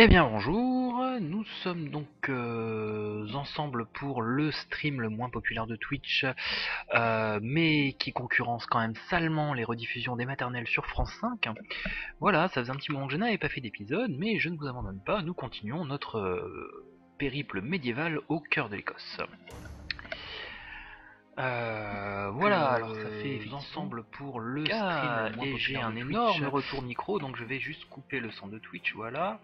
Eh bien bonjour, nous sommes donc ensemble pour le stream le moins populaire de Twitch, mais qui concurrence quand même salement les rediffusions des maternelles sur France 5. Voilà, ça faisait un petit moment que je n'avais pas fait d'épisode, mais je ne vous abandonne pas, nous continuons notre périple médiéval au cœur de l'Écosse. Voilà, alors ça fait ensemble pour le stream et j'ai un énorme retour micro, donc je vais juste couper le son de Twitch, voilà.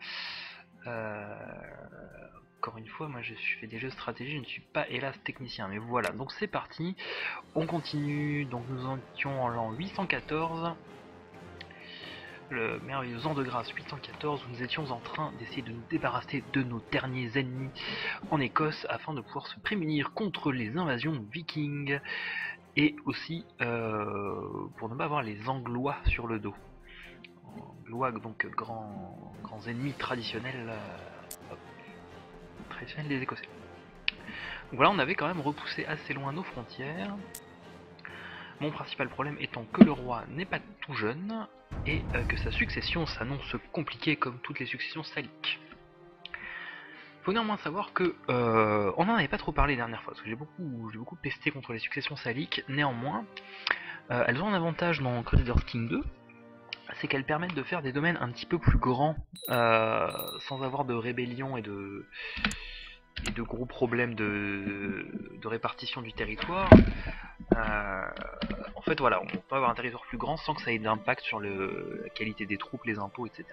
Encore une fois, moi je fais des jeux de stratégie, je ne suis pas hélas technicien, mais voilà, donc c'est parti, on continue, donc nous en étions en l'an 814, le merveilleux an de grâce 814, où nous étions en train d'essayer de nous débarrasser de nos derniers ennemis en Écosse, afin de pouvoir se prémunir contre les invasions vikings, et aussi pour ne pas avoir les Anglois sur le dos. Anglois, donc grands ennemis traditionnels, des Écossais. Donc voilà, on avait quand même repoussé assez loin nos frontières. Mon principal problème étant que le roi n'est pas tout jeune et que sa succession s'annonce compliquée comme toutes les successions saliques. Faut néanmoins savoir que on n'en avait pas trop parlé la dernière fois, parce que j'ai beaucoup pesté contre les successions saliques. Néanmoins, elles ont un avantage dans Crusader King 2, c'est qu'elles permettent de faire des domaines un petit peu plus grands, sans avoir de rébellion et de gros problèmes de répartition du territoire. En fait, voilà, on peut avoir un territoire plus grand sans que ça ait d'impact sur la qualité des troupes, les impôts, etc.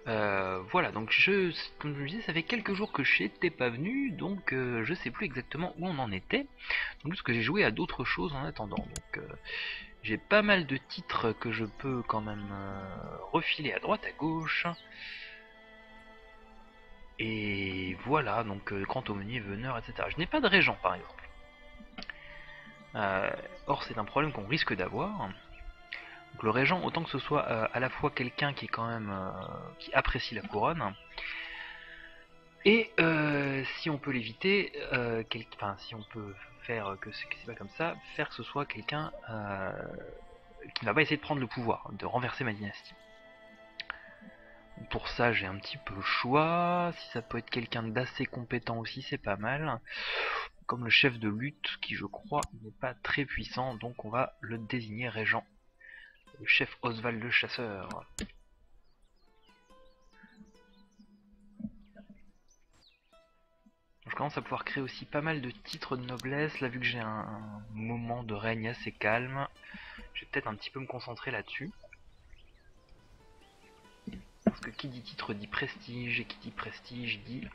Voilà, donc comme je me disais, ça fait quelques jours que je n'étais pas venu, donc je sais plus exactement où on en était. Donc parce que j'ai joué à d'autres choses en attendant. Donc j'ai pas mal de titres que je peux quand même refiler à droite, à gauche. Et voilà, donc quant au meunier, veneur, etc. Je n'ai pas de régent par exemple. Or c'est un problème qu'on risque d'avoir. Donc le régent, autant que ce soit à la fois quelqu'un qui est quand même qui apprécie la couronne, et si on peut l'éviter, si on peut faire que c'est pas comme ça, faire que ce soit quelqu'un qui ne va pas essayer de prendre le pouvoir, de renverser ma dynastie. Pour ça j'ai un petit peu le choix, si ça peut être quelqu'un d'assez compétent aussi c'est pas mal, comme le chef de lutte qui je crois n'est pas très puissant, donc on va le désigner régent, le chef Oswald le chasseur. Je commence à pouvoir créer aussi pas mal de titres de noblesse, là vu que j'ai un moment de règne assez calme, je vais peut-être un petit peu me concentrer là-dessus. Parce que qui dit titre dit prestige, et qui dit prestige dit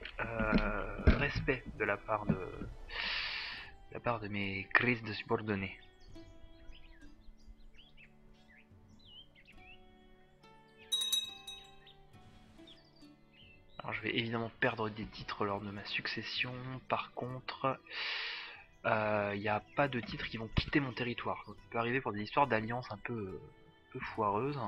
respect de la part de mes crises de subordonnés. Alors je vais évidemment perdre des titres lors de ma succession, par contre il n'y a pas de titres qui vont quitter mon territoire. Donc, ça peut arriver pour des histoires d'alliances un peu foireuses.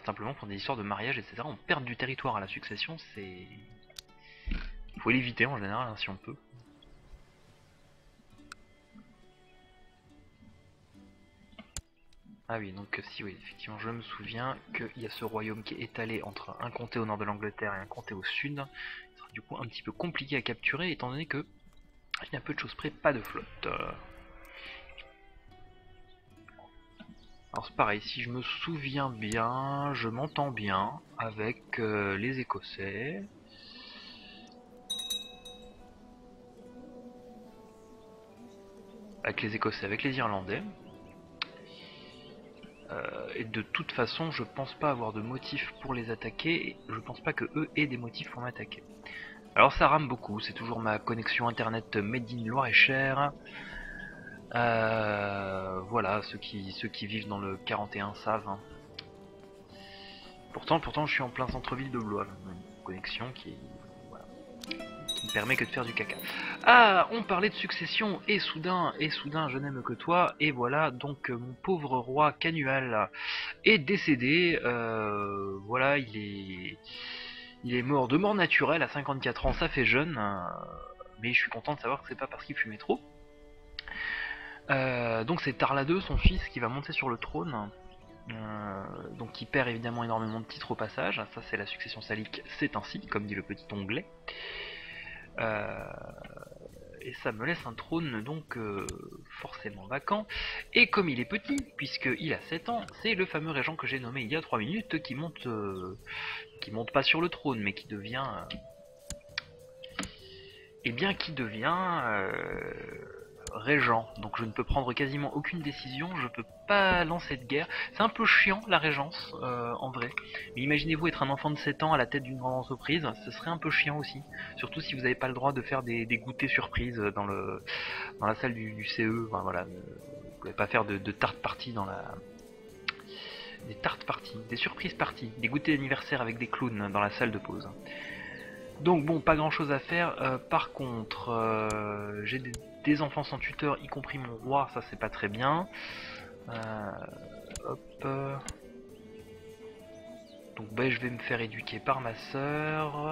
Simplement pour des histoires de mariage, etc. On perd du territoire à la succession, c'est... Il faut l'éviter en général, hein, si on peut. Ah oui, donc si, oui, effectivement, je me souviens qu'il y a ce royaume qui est étalé entre un comté au nord de l'Angleterre et un comté au sud. Ce sera du coup un petit peu compliqué à capturer, étant donné que, il y a peu de choses près, pas de flotte. Alors c'est pareil, si je me souviens bien, je m'entends bien avec les Écossais. Avec les Écossais, avec les Irlandais. Et de toute façon, je pense pas avoir de motif pour les attaquer, et je pense pas que eux aient des motifs pour m'attaquer. Alors ça rame beaucoup, c'est toujours ma connexion internet made in Loir-et-Cher. Voilà, ceux qui vivent dans le 41 savent. Hein. Pourtant, je suis en plein centre-ville de Blois, une connexion qui ne permet que de faire du caca. Ah, on parlait de succession, et soudain, je n'aime que toi, et voilà, donc mon pauvre roi Canual est décédé, voilà, il est mort de mort naturelle à 54 ans, ça fait jeune, mais je suis content de savoir que c'est pas parce qu'il fumait trop. Donc c'est Tarla II, son fils, qui va monter sur le trône. Donc qui perd évidemment énormément de titres au passage. Ça c'est la succession salique, c'est ainsi, comme dit le petit onglet. Et ça me laisse un trône donc forcément vacant. Et comme il est petit, puisqu'il a 7 ans, c'est le fameux régent que j'ai nommé il y a 3 minutes qui monte pas sur le trône, mais qui devient... régent. Donc je ne peux prendre quasiment aucune décision, je peux pas lancer de guerre. C'est un peu chiant la régence en vrai. Mais imaginez-vous être un enfant de 7 ans à la tête d'une grande entreprise, ce serait un peu chiant aussi. Surtout si vous n'avez pas le droit de faire des goûters surprises dans la salle du CE. Enfin, voilà, vous pouvez pas faire de tarte party dans la... Des tartes parties, des surprises parties, des goûters d'anniversaire avec des clowns dans la salle de pause. Donc bon, pas grand chose à faire. Par contre, j'ai des enfants sans tuteur, y compris mon roi, ça c'est pas très bien. Hop. Donc bah, je vais me faire éduquer par ma sœur.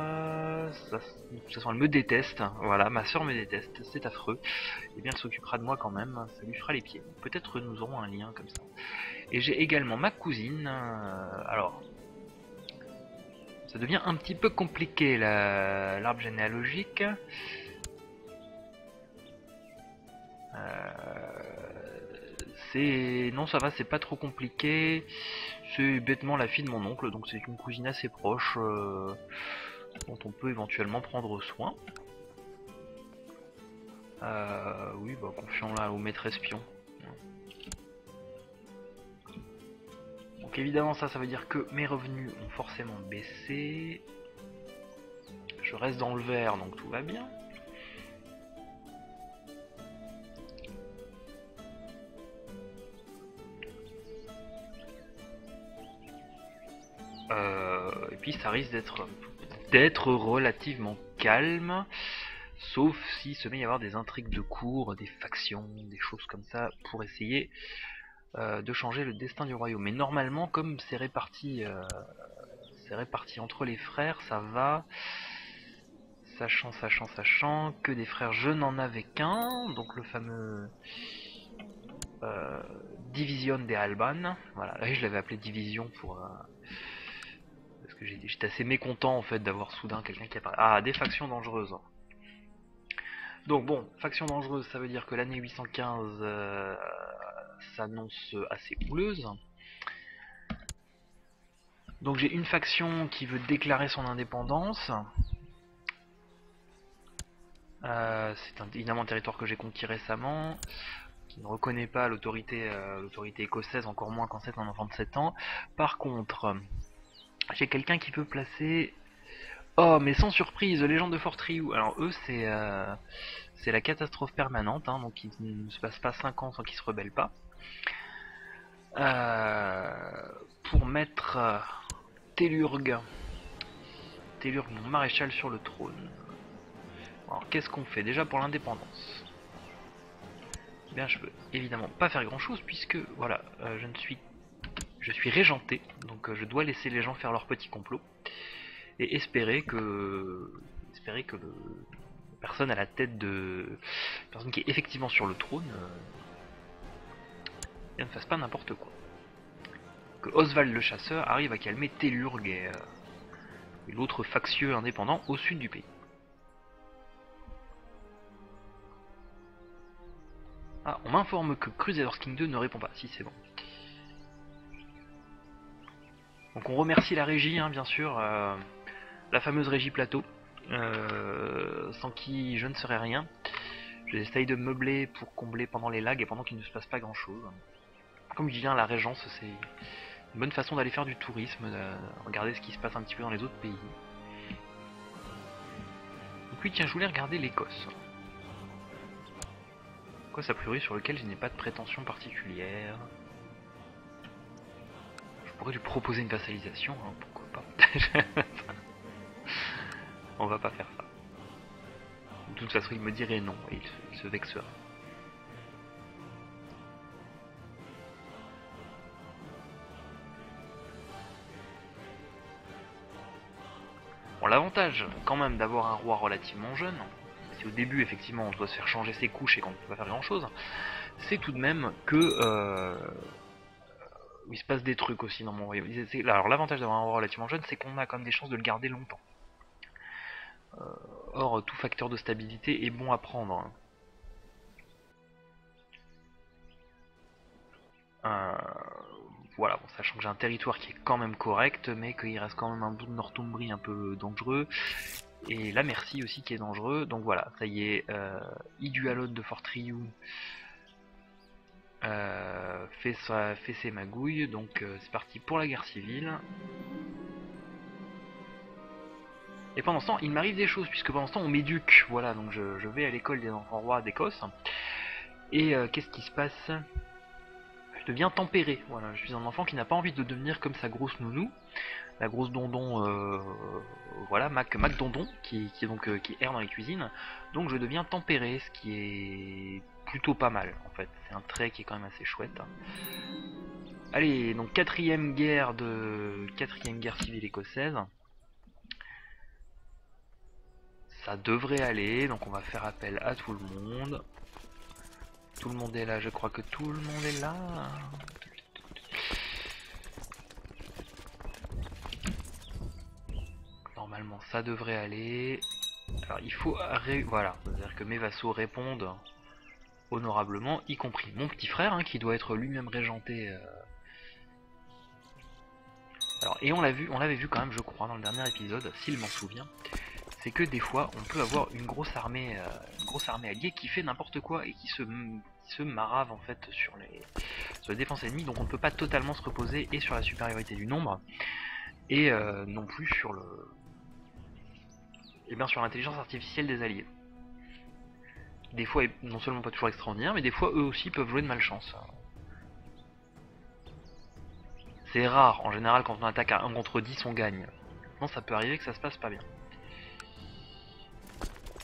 De toute façon, elle me déteste. Voilà, ma sœur me déteste, c'est affreux. Et bien, elle s'occupera de moi quand même, ça lui fera les pieds. Peut-être nous aurons un lien comme ça. Et j'ai également ma cousine. Alors... Ça devient un petit peu compliqué l'arbre généalogique. Non, ça va, c'est pas trop compliqué. C'est bêtement la fille de mon oncle, donc c'est une cousine assez proche dont on peut éventuellement prendre soin. Oui, bah confions là au maître espion. Donc évidemment ça veut dire que mes revenus ont forcément baissé. Je reste dans le vert, donc tout va bien. Et puis ça risque d'être relativement calme, sauf si se met à y avoir des intrigues de cour, des factions, des choses comme ça, pour essayer de changer le destin du royaume. Mais normalement, comme c'est réparti entre les frères, ça va. Sachant que des frères, je n'en avais qu'un, donc le fameux Division des Alban. Voilà, là je l'avais appelé Division pour... parce que j'étais assez mécontent en fait d'avoir soudain quelqu'un qui apparaît. Ah, des factions dangereuses. Donc bon, faction dangereuse, ça veut dire que l'année 815 s'annonce assez houleuse. Donc j'ai une faction qui veut déclarer son indépendance. C'est évidemment un territoire que j'ai conquis récemment, qui ne reconnaît pas l'autorité écossaise, encore moins quand c'est un enfant de 7 ans. Par contre, j'ai quelqu'un qui peut placer... Oh, mais sans surprise, les gens de Fort Rioux. Alors eux, c'est la catastrophe permanente, hein, donc il ne se passe pas 5 ans sans qu'ils se rebellent pas. Pour mettre Tellurg, mon maréchal, sur le trône. Alors qu'est-ce qu'on fait déjà pour l'indépendance? Eh bien, je peux évidemment pas faire grand chose puisque voilà, je suis régenté, donc je dois laisser les gens faire leur petit complot et espérer que la personne à la tête de la personne qui est effectivement sur le trône ne fasse pas n'importe quoi. Que Oswald le chasseur arrive à calmer Tellurg et l'autre factieux indépendant au sud du pays. Ah, on m'informe que Crusaders King 2 ne répond pas. Si, c'est bon. Donc on remercie la régie, hein, bien sûr, la fameuse régie plateau, sans qui je ne serais rien. J'essaye de meubler pour combler pendant les lags et pendant qu'il ne se passe pas grand chose. Comme je dis, la régence, c'est une bonne façon d'aller faire du tourisme, de regarder ce qui se passe un petit peu dans les autres pays. Donc oui, tiens, je voulais regarder l'Écosse. Écosse a priori sur lequel je n'ai pas de prétention particulière. Je pourrais lui proposer une vassalisation, hein, pourquoi pas. On va pas faire ça. De toute façon, il me dirait non et il se vexera. Bon, l'avantage quand même d'avoir un roi relativement jeune, si au début effectivement on doit se faire changer ses couches et qu'on ne peut pas faire grand chose, c'est tout de même que où il se passe des trucs aussi dans mon royaume. Alors l'avantage d'avoir un roi relativement jeune, c'est qu'on a quand même des chances de le garder longtemps. Or, tout facteur de stabilité est bon à prendre. Hein. Voilà, bon, sachant que j'ai un territoire qui est quand même correct, mais qu'il reste quand même un bout de Northumbrie un peu dangereux, et la Mercie aussi qui est dangereux, donc voilà, ça y est, Idualod de Fort Rioux fait ses magouilles, donc c'est parti pour la guerre civile. Et pendant ce temps, il m'arrive des choses, puisque pendant ce temps, on m'éduque, voilà, donc je vais à l'école des enfants rois d'Écosse, et qu'est-ce qui se passe? Je deviens tempéré, voilà, je suis un enfant qui n'a pas envie de devenir comme sa grosse nounou, la grosse dondon, voilà, Mac Dondon, qui erre dans les cuisines, donc je deviens tempéré, ce qui est plutôt pas mal, en fait, c'est un trait qui est quand même assez chouette. Allez, donc quatrième guerre civile écossaise. Ça devrait aller, donc on va faire appel à tout le monde. Tout le monde est là, je crois que tout le monde est là. Normalement ça devrait aller. Alors il faut... Voilà, c'est-à-dire que mes vassaux répondent honorablement, y compris mon petit frère, hein, qui doit être lui-même régenté. Alors, et on l'avait vu quand même, je crois, dans le dernier épisode, s'il m'en souvient, c'est que des fois on peut avoir une grosse armée alliée qui fait n'importe quoi et qui se marave en fait sur les défenses ennemies, donc on ne peut pas totalement se reposer et sur la supériorité du nombre et non plus sur sur l'intelligence artificielle des alliés. Des fois, non seulement pas toujours extraordinaire, mais des fois eux aussi peuvent jouer de malchance. C'est rare, en général quand on attaque à 1 contre 10 on gagne. Non, ça peut arriver que ça se passe pas bien.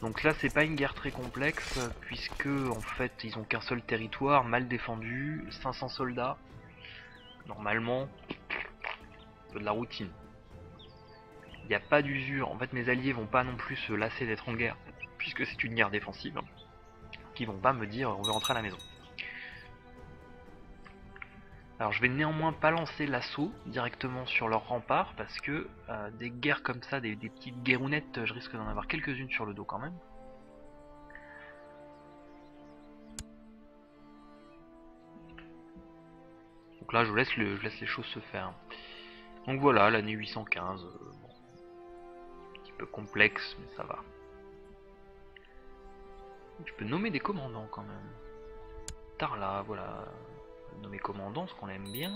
Donc là c'est pas une guerre très complexe puisque en fait ils ont qu'un seul territoire, mal défendu, 500 soldats. Normalement, de la routine. Il n'y a pas d'usure, en fait mes alliés vont pas non plus se lasser d'être en guerre, puisque c'est une guerre défensive, qui vont pas me dire on veut rentrer à la maison. Alors je vais néanmoins pas lancer l'assaut directement sur leur rempart, parce que des guerres comme ça, des petites guerrounettes, je risque d'en avoir quelques-unes sur le dos quand même. Donc là je laisse les choses se faire. Donc voilà, l'année 815, bon, un petit peu complexe, mais ça va. Je peux nommer des commandants quand même. Tarla, voilà. Nommer commandant, ce qu'on aime bien.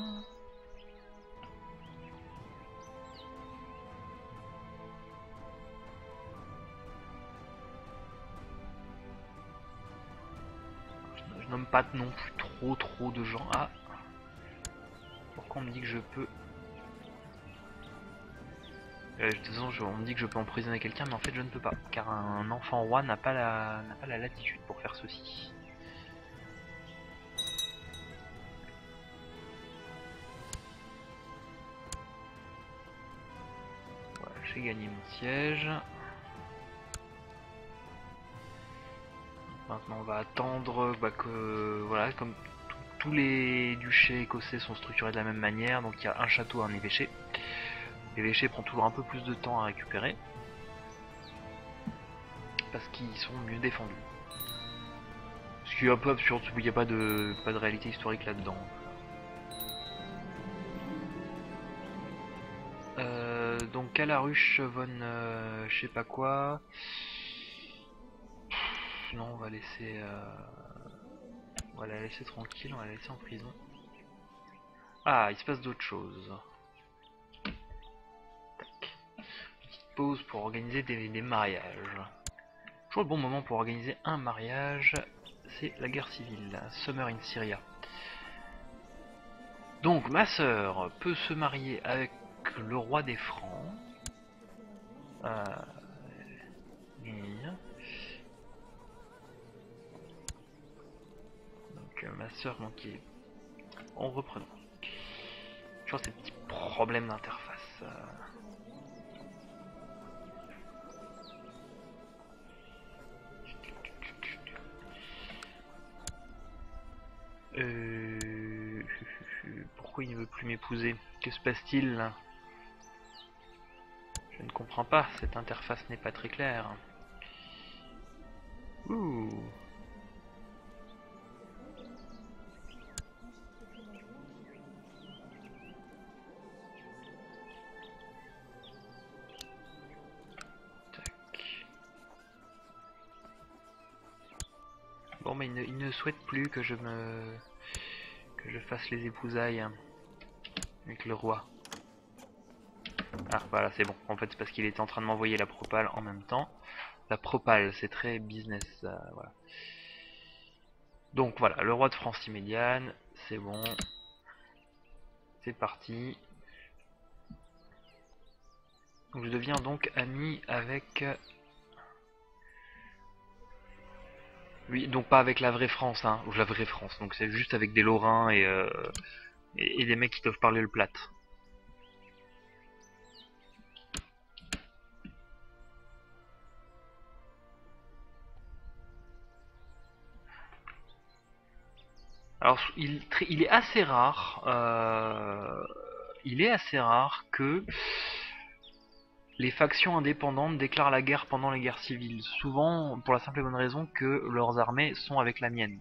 Je nomme pas non plus trop de gens. Ah, pourquoi on me dit que je peux... de toute façon, on me dit que je peux emprisonner quelqu'un, mais en fait je ne peux pas, car un enfant roi n'a pas la latitude pour faire ceci. Voilà, j'ai gagné mon siège. Maintenant on va attendre que... Voilà, comme tous les duchés écossais sont structurés de la même manière, donc il y a un château, un évêché. L'évêché prend toujours un peu plus de temps à récupérer, parce qu'ils sont mieux défendus. Ce qui est un peu absurde, il n'y a pas de réalité historique là-dedans. Donc Calaruche von je sais pas quoi. Non, on va laisser on va la laisser tranquille, on va la laisser en prison. Ah, il se passe d'autres choses. Tac. Petite pause pour organiser des mariages. Toujours le bon moment pour organiser un mariage, c'est la guerre civile, Summer in Syria. Donc ma sœur peut se marier avec le roi des Francs. Donc ma sœur manquait. En reprenant. Toujours ces petits problèmes d'interface. pourquoi il ne veut plus m'épouser? Que se passe-t-il là? Je ne comprends pas, cette interface n'est pas très claire. Ouh. Bon, mais il ne souhaite plus que je fasse les épousailles avec le roi. Ah, voilà, c'est bon. En fait, c'est parce qu'il était en train de m'envoyer la propale en même temps. La propale, c'est très business, voilà. Donc voilà, le roi de France immédiane, c'est bon. C'est parti. Donc je deviens donc ami avec... Oui, donc pas avec la vraie France, hein, ou la vraie France, donc c'est juste avec des Lorrains et des mecs qui doivent parler le plate. Alors il est assez rare, que les factions indépendantes déclarent la guerre pendant les guerres civiles, souvent pour la simple et bonne raison que leurs armées sont avec la mienne.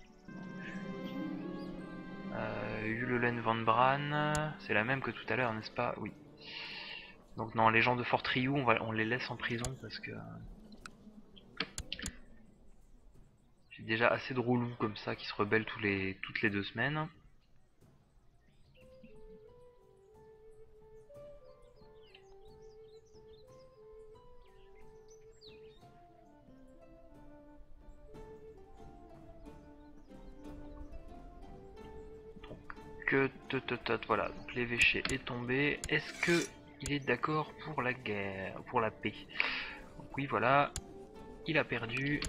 Ulen van Bran, c'est la même que tout à l'heure, n'est-ce pas? Oui. Donc non, les gens de Fort Rioux, on les laisse en prison parce que j'ai déjà assez de roulous comme ça qui se rebellent toutes les 2 semaines. Voilà, donc l'évêché est tombé. Est-ce que il est d'accord pour la guerre, pour la paix? Donc oui, voilà, il a perdu.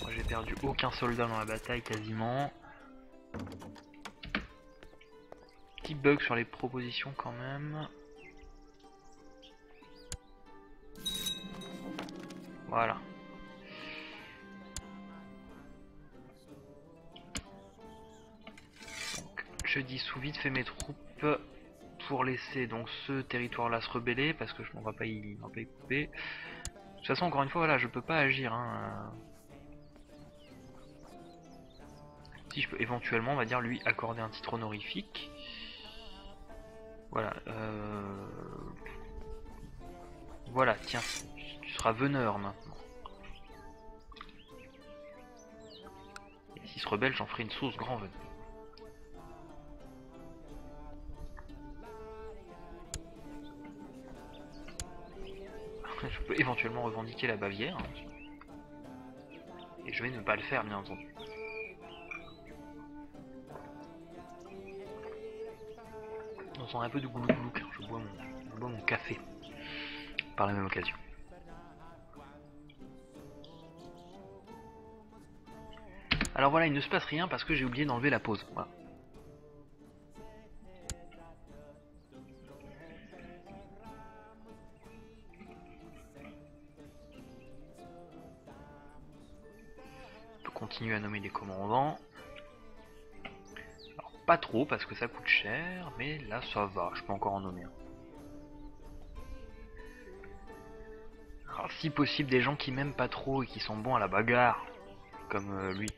Moi j'ai perdu aucun soldat dans la bataille quasiment. Petit bug sur les propositions quand même. Voilà. Donc, je dissous vite fait mes troupes pour laisser donc ce territoire là se rebeller parce que je m'en va pas y couper. De toute façon, encore une fois, voilà, je peux pas agir. Hein. Si je peux éventuellement, on va dire, lui accorder un titre honorifique. Voilà. Voilà, tiens, tu seras veneur maintenant. Et s'il se rebelle, j'en ferai une sauce grand veneur. Je peux éventuellement revendiquer la Bavière. Hein. Et je vais ne pas le faire, bien entendu. On sent un peu de goulou-goulou car je bois mon café par la même occasion. Alors voilà, il ne se passe rien parce que j'ai oublié d'enlever la pause. Voilà. On peut continuer à nommer des commandants. Alors pas trop parce que ça coûte cher, mais là ça va, je peux encore en nommer un. Alors si possible des gens qui m'aiment pas trop et qui sont bons à la bagarre, comme lui.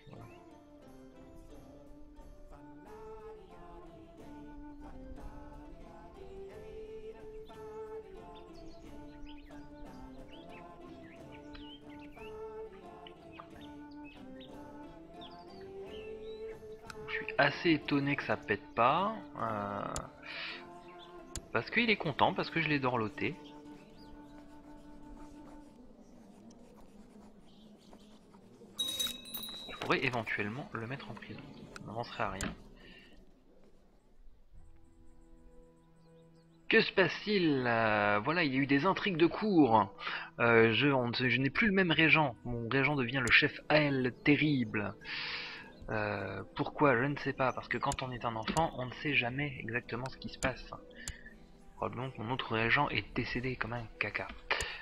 Je suis assez étonné que ça pète pas, parce qu'il est content, parce que je l'ai dorloté. Je pourrais éventuellement le mettre en prison, ça n'avancerait à rien. Que se passe-t-il? Voilà, il y a eu des intrigues de cour. Je n'ai plus le même régent. Mon régent devient le chef Ael terrible. Pourquoi? Je ne sais pas. Parce que quand on est un enfant, on ne sait jamais exactement ce qui se passe. Probablement que mon autre régent est décédé comme un caca.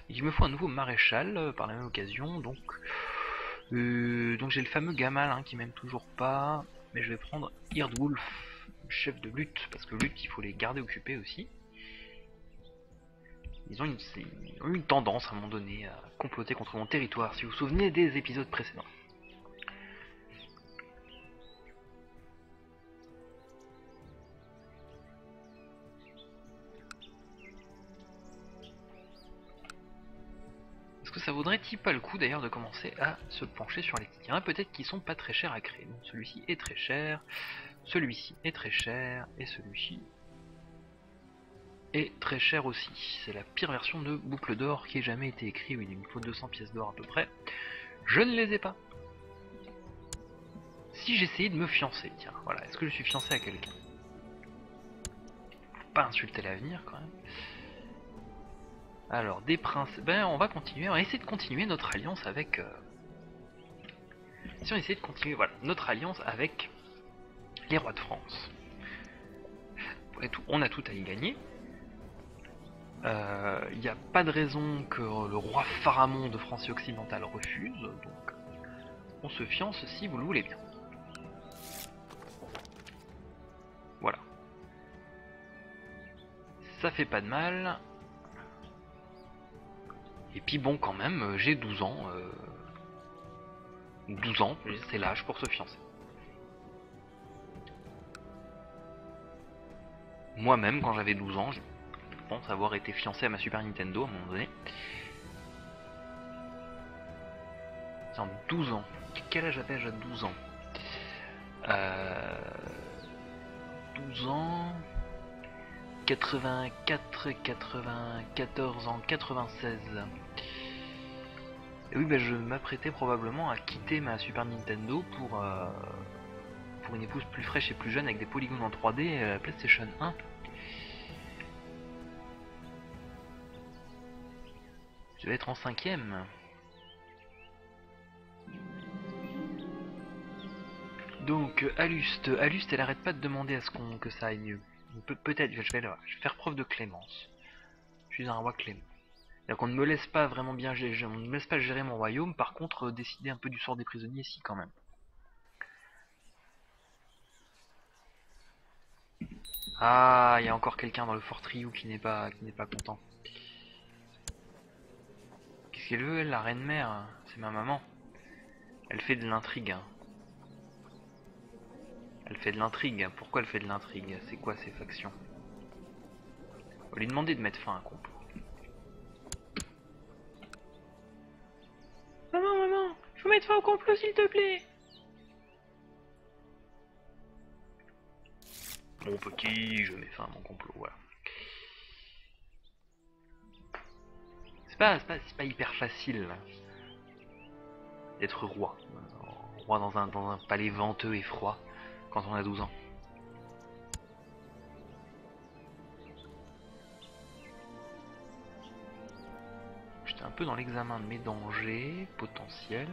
Il me faut un nouveau maréchal par la même occasion, donc j'ai le fameux Gamal hein, qui m'aime toujours pas, mais je vais prendre Hirdwulf, chef de lutte, parce que lutte il faut les garder occupés aussi. Ils ont eu une tendance à un moment donné à comploter contre mon territoire, si vous vous souvenez des épisodes précédents. Est-ce que ça vaudrait-il pas le coup d'ailleurs de commencer à se pencher sur les titres? Il y en a peut-être qui sont pas très chers à créer. Donc celui-ci est très cher, celui-ci est très cher, et celui-ci est très cher aussi. C'est la pire version de boucle d'or qui ait jamais été écrite. Oui, il me faut 200 pièces d'or à peu près. Je ne les ai pas. Si j'essayais de me fiancer, tiens, voilà, est-ce que je suis fiancé à quelqu'un? Faut pas insulter l'avenir quand même. Alors, des princes, ben on va continuer, on va essayer de continuer notre alliance avec... Si on essaie de continuer, voilà, notre alliance avec les rois de France. Après tout, on a tout à y gagner. Il n'y a pas de raison que le roi Pharamond de Francie occidentale refuse, donc on se fiance si vous le voulez bien. Voilà. Ça fait pas de mal. Et puis bon, quand même, j'ai 12 ans. 12 ans, c'est l'âge pour se fiancer. Moi-même, quand j'avais 12 ans, je pense avoir été fiancé à ma Super Nintendo à un moment donné. C'est en 12 ans. Quel âge j'avais à 12 ans 12 ans... 84, 94 ans, 96. Et oui, bah, je m'apprêtais probablement à quitter ma Super Nintendo pour une épouse plus fraîche et plus jeune avec des polygones en 3D, la PlayStation 1. Je vais être en 5ème. Donc Aluste, elle arrête pas de demander à ce que ça aille mieux. Peut-être, je vais faire preuve de clémence. Je suis un roi clément. Donc on ne me laisse pas vraiment bien gérer, on ne me laisse pas gérer mon royaume, par contre décider un peu du sort des prisonniers ici quand même. Ah, il y a encore quelqu'un dans le fort Triou qui n'est pas content. Qu'est-ce qu'elle veut, elle, la reine mère? C'est ma maman. Elle fait de l'intrigue. Elle fait de l'intrigue. Pourquoi elle fait de l'intrigue? C'est quoi ces factions? On va lui demander de mettre fin à un complot. Maman, faut mettre fin au complot s'il te plaît. Mon petit, je mets fin à mon complot, voilà. C'est pas hyper facile d'être roi. Roi dans un palais venteux et froid quand on a 12 ans. J'étais un peu dans l'examen de mes dangers potentiels.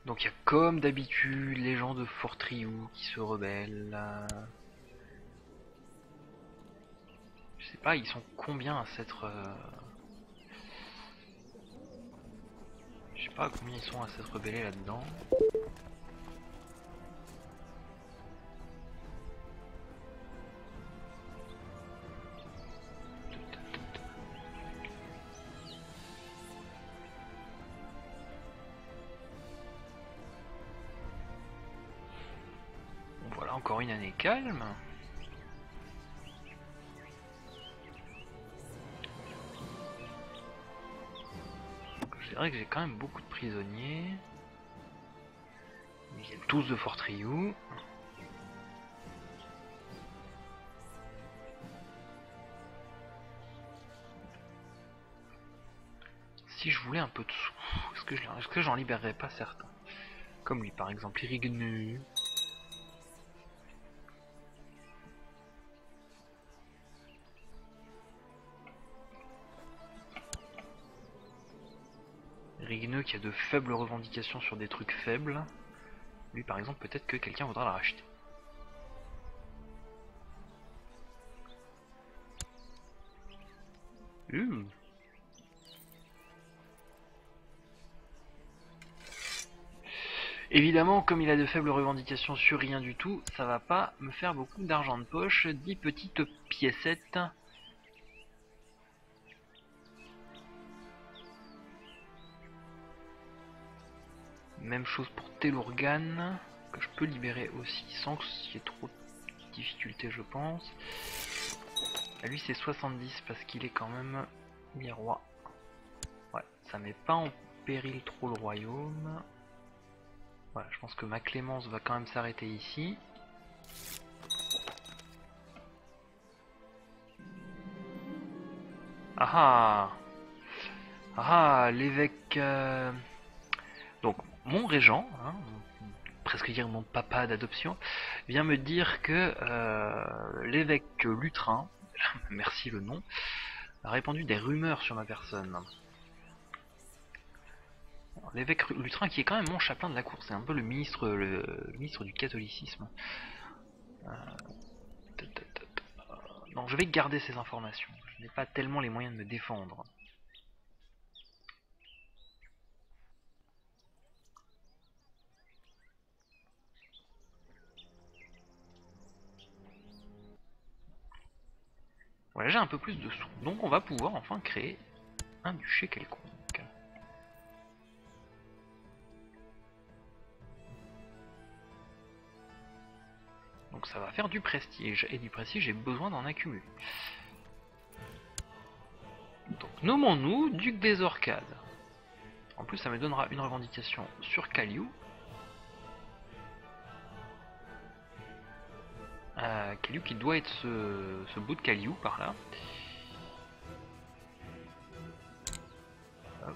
Donc il y a comme d'habitude les gens de Fort Triou qui se rebellent. Je sais pas, ils sont combien à s'être... Je sais pas combien ils sont à s'être rebellés là-dedans. Bon, voilà, encore une année calme. C'est vrai que j'ai quand même beaucoup de prisonniers. Ils viennent tous de Fort Triou. Si je voulais un peu de sous, est-ce que j'en libérerais pas certains? Comme lui par exemple, Irignu. Rigneux qui a de faibles revendications sur des trucs faibles. Lui par exemple, peut-être que quelqu'un voudra la racheter. Évidemment, comme il a de faibles revendications sur rien du tout, ça va pas me faire beaucoup d'argent de poche. 10 petites piécettes. Même chose pour Telurgan, que je peux libérer aussi sans qu'il y ait trop de difficultés, je pense. À lui, c'est 70 parce qu'il est quand même mi-roi. Ouais, ça met pas en péril trop le royaume. Voilà, je pense que ma clémence va quand même s'arrêter ici. Ah ah, l'évêque... Donc, mon régent, hein, presque dire mon papa d'adoption, vient me dire que l'évêque Lutrin, merci le nom, a répandu des rumeurs sur ma personne. L'évêque Lutrin qui est quand même mon chapelain de la cour, c'est un peu le ministre du catholicisme. Donc je vais garder ces informations, je n'ai pas tellement les moyens de me défendre. Voilà, j'ai un peu plus de sous, donc on va pouvoir enfin créer un duché quelconque. Donc ça va faire du prestige, et du prestige j'ai besoin d'en accumuler. Donc nommons-nous Duc des Orcades. En plus ça me donnera une revendication sur Kaliou. Kaliou qui doit être ce bout de Kaliou par là. Hop.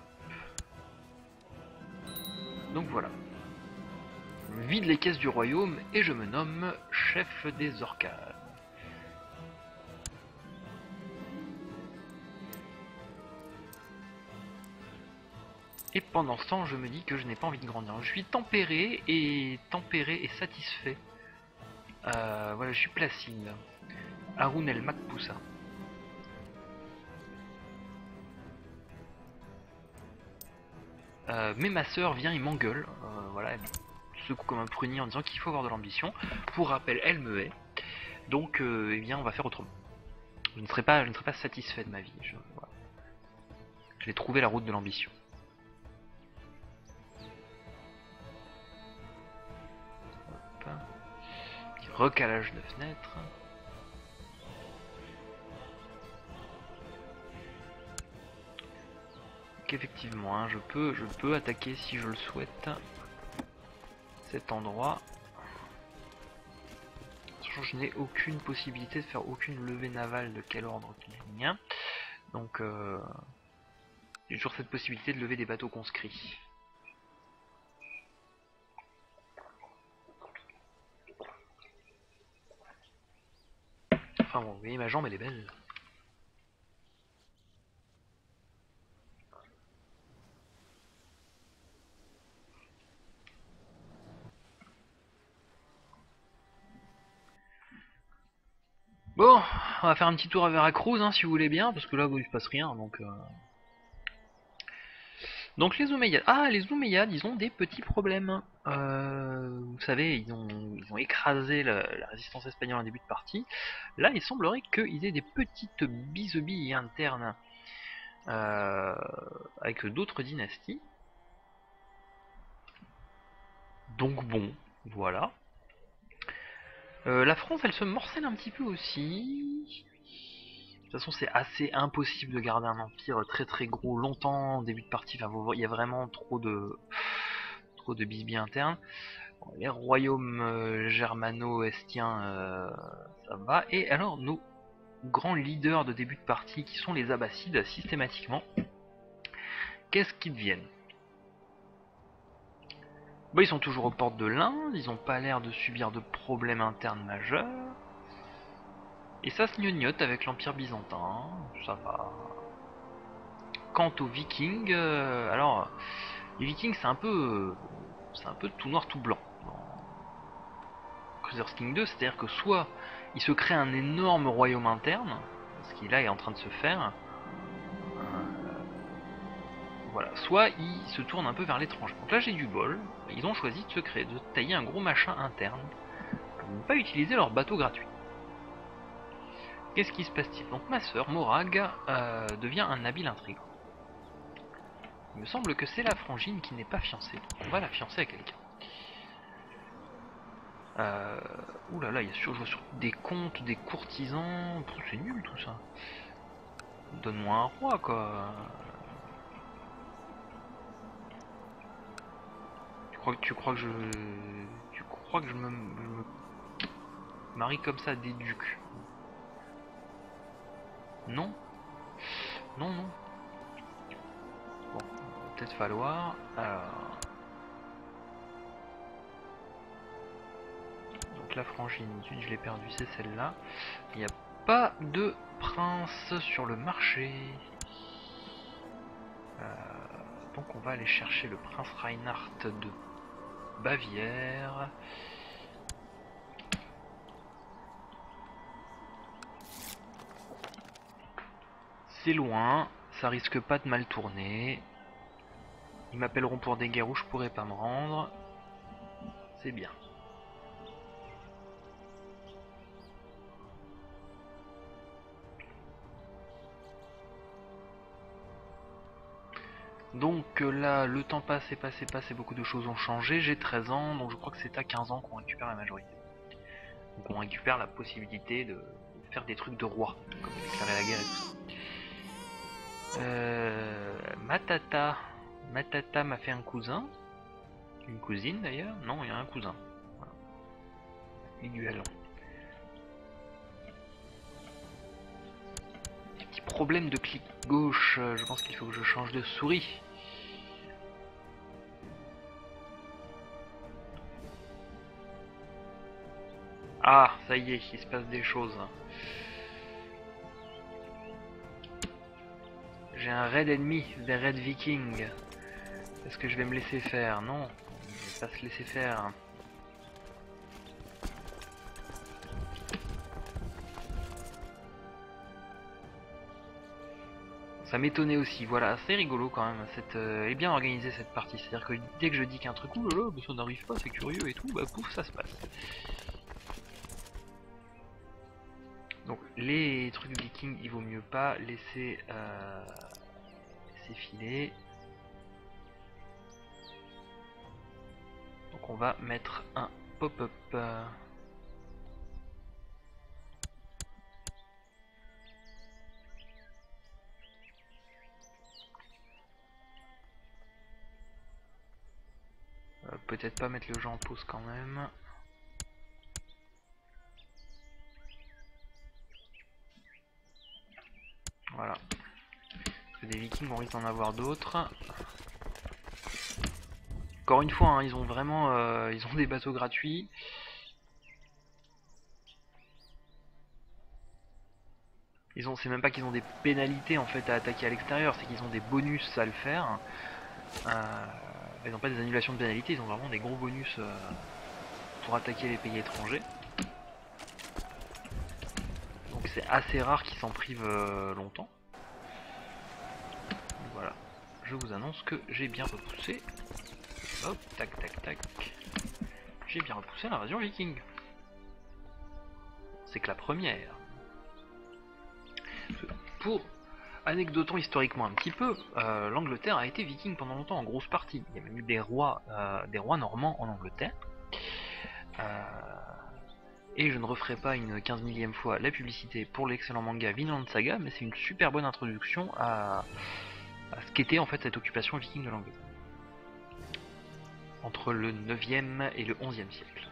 Donc voilà. Je vide les caisses du royaume et je me nomme chef des Orcades. Et pendant ce temps, je me dis que je n'ai pas envie de grandir. Je suis tempéré et satisfait. Voilà, je suis placide. Haroun El Makpoussa. Mais ma soeur vient, il m'engueule. Voilà, elle me secoue comme un prunier en disant qu'il faut avoir de l'ambition. Pour rappel, elle me hait. Donc, eh bien, on va faire autrement. Je ne serai pas satisfait de ma vie. Voilà. J'ai trouvé la route de l'ambition. Recalage de fenêtre. Donc effectivement, hein, je peux attaquer si je le souhaite cet endroit. Je n'ai aucune possibilité de faire aucune levée navale de quel ordre qu'il y ait. Donc j'ai toujours cette possibilité de lever des bateaux conscrits. Enfin bon, vous voyez, ma jambe elle est belle. Bon, on va faire un petit tour à Veracruz hein, si vous voulez bien, parce que là il se passe rien, donc les Omeyyades. Ah, les Omeyyades, ils ont des petits problèmes. Vous savez, ils ont écrasé la résistance espagnole en début de partie. Là, il semblerait qu'ils aient des petites bisebilles internes avec d'autres dynasties. Donc bon, voilà. La France, elle se morcelle un petit peu aussi. De toute façon, c'est assez impossible de garder un empire très très gros longtemps en début de partie. Enfin, il y a vraiment trop de bisbilles internes. Bon, les royaumes germano-estiens, ça va. Et alors, nos grands leaders de début de partie, qui sont les Abbassides, systématiquement, qu'est-ce qu'ils deviennent? Bah, ils sont toujours aux portes de l'Inde, ils n'ont pas l'air de subir de problèmes internes majeurs. Et ça se gnognote avec l'Empire byzantin, ça va. Quant aux Vikings, alors les Vikings c'est un peu tout noir tout blanc dans Crusader King 2, c'est-à-dire que soit il se crée un énorme royaume interne, ce qui là est en train de se faire, voilà, soit ils se tournent un peu vers l'étranger. Donc là j'ai du bol, ils ont choisi de se créer, de tailler un gros machin interne, pour ne pas utiliser leur bateau gratuit. Qu'est-ce qui se passe-t-il? Donc ma sœur, Morag, devient un habile intrigant. Il me semble que c'est la frangine qui n'est pas fiancée. On va la fiancer à quelqu'un. Ouh là là, je vois sur des comtes, des courtisans. C'est nul tout ça. Donne-moi un roi quoi. Tu crois que je me marie comme ça des ducs? Non, non, non. Bon, peut-être falloir. Alors. Donc la frangine, je l'ai perdue, c'est celle-là. Il n'y a pas de prince sur le marché. Donc on va aller chercher le prince Reinhard de Bavière. C'est loin, ça risque pas de mal tourner. Ils m'appelleront pour des guerres où je pourrais pas me rendre. C'est bien. Donc là, le temps passe et passe et passe et beaucoup de choses ont changé. J'ai 13 ans, donc je crois que c'est à 15 ans qu'on récupère la majorité. Donc on récupère la possibilité de faire des trucs de roi, comme déclarer la guerre et tout ça. Matata m'a fait un cousin. Une cousine d'ailleurs. Non, il y a un cousin. Voilà. Miguel. Petit problème de clic gauche. Je pense qu'il faut que je change de souris. Ah, ça y est, il se passe des choses. J'ai un raid ennemi, des raids vikings. Est-ce que je vais me laisser faire? Non, je vais pas se laisser faire. Ça m'étonnait aussi, voilà, c'est rigolo quand même, elle est bien organisée cette partie, c'est-à-dire que dès que je dis qu'un truc, ouh là là, ça n'arrive pas, c'est curieux et tout, bah pouf, ça se passe. Donc les trucs vikings, il vaut mieux pas laisser filer. Donc on va mettre un pop-up. Peut-être pas mettre le jeu en pause quand même. Voilà. Parce que des vikings, on risque d'en avoir d'autres. Encore une fois, hein, ils ont vraiment ils ont des bateaux gratuits. C'est même pas qu'ils ont des pénalités en fait à attaquer à l'extérieur, c'est qu'ils ont des bonus à le faire. Ils n'ont pas des annulations de pénalités, ils ont vraiment des gros bonus pour attaquer les pays étrangers. Donc c'est assez rare qu'ils s'en privent longtemps. Donc voilà, je vous annonce que j'ai bien repoussé. Hop, tac tac tac. J'ai bien repoussé l'invasion viking. C'est que la première. Pour anecdotons historiquement un petit peu, l'Angleterre a été viking pendant longtemps en grosse partie. Il y a même eu des rois normands en Angleterre. Et je ne referai pas une 15 millième fois la publicité pour l'excellent manga Vinland Saga, mais c'est une super bonne introduction à ce qu'était en fait cette occupation viking de l'Angleterre. Entre le 9e et le 11e siècle.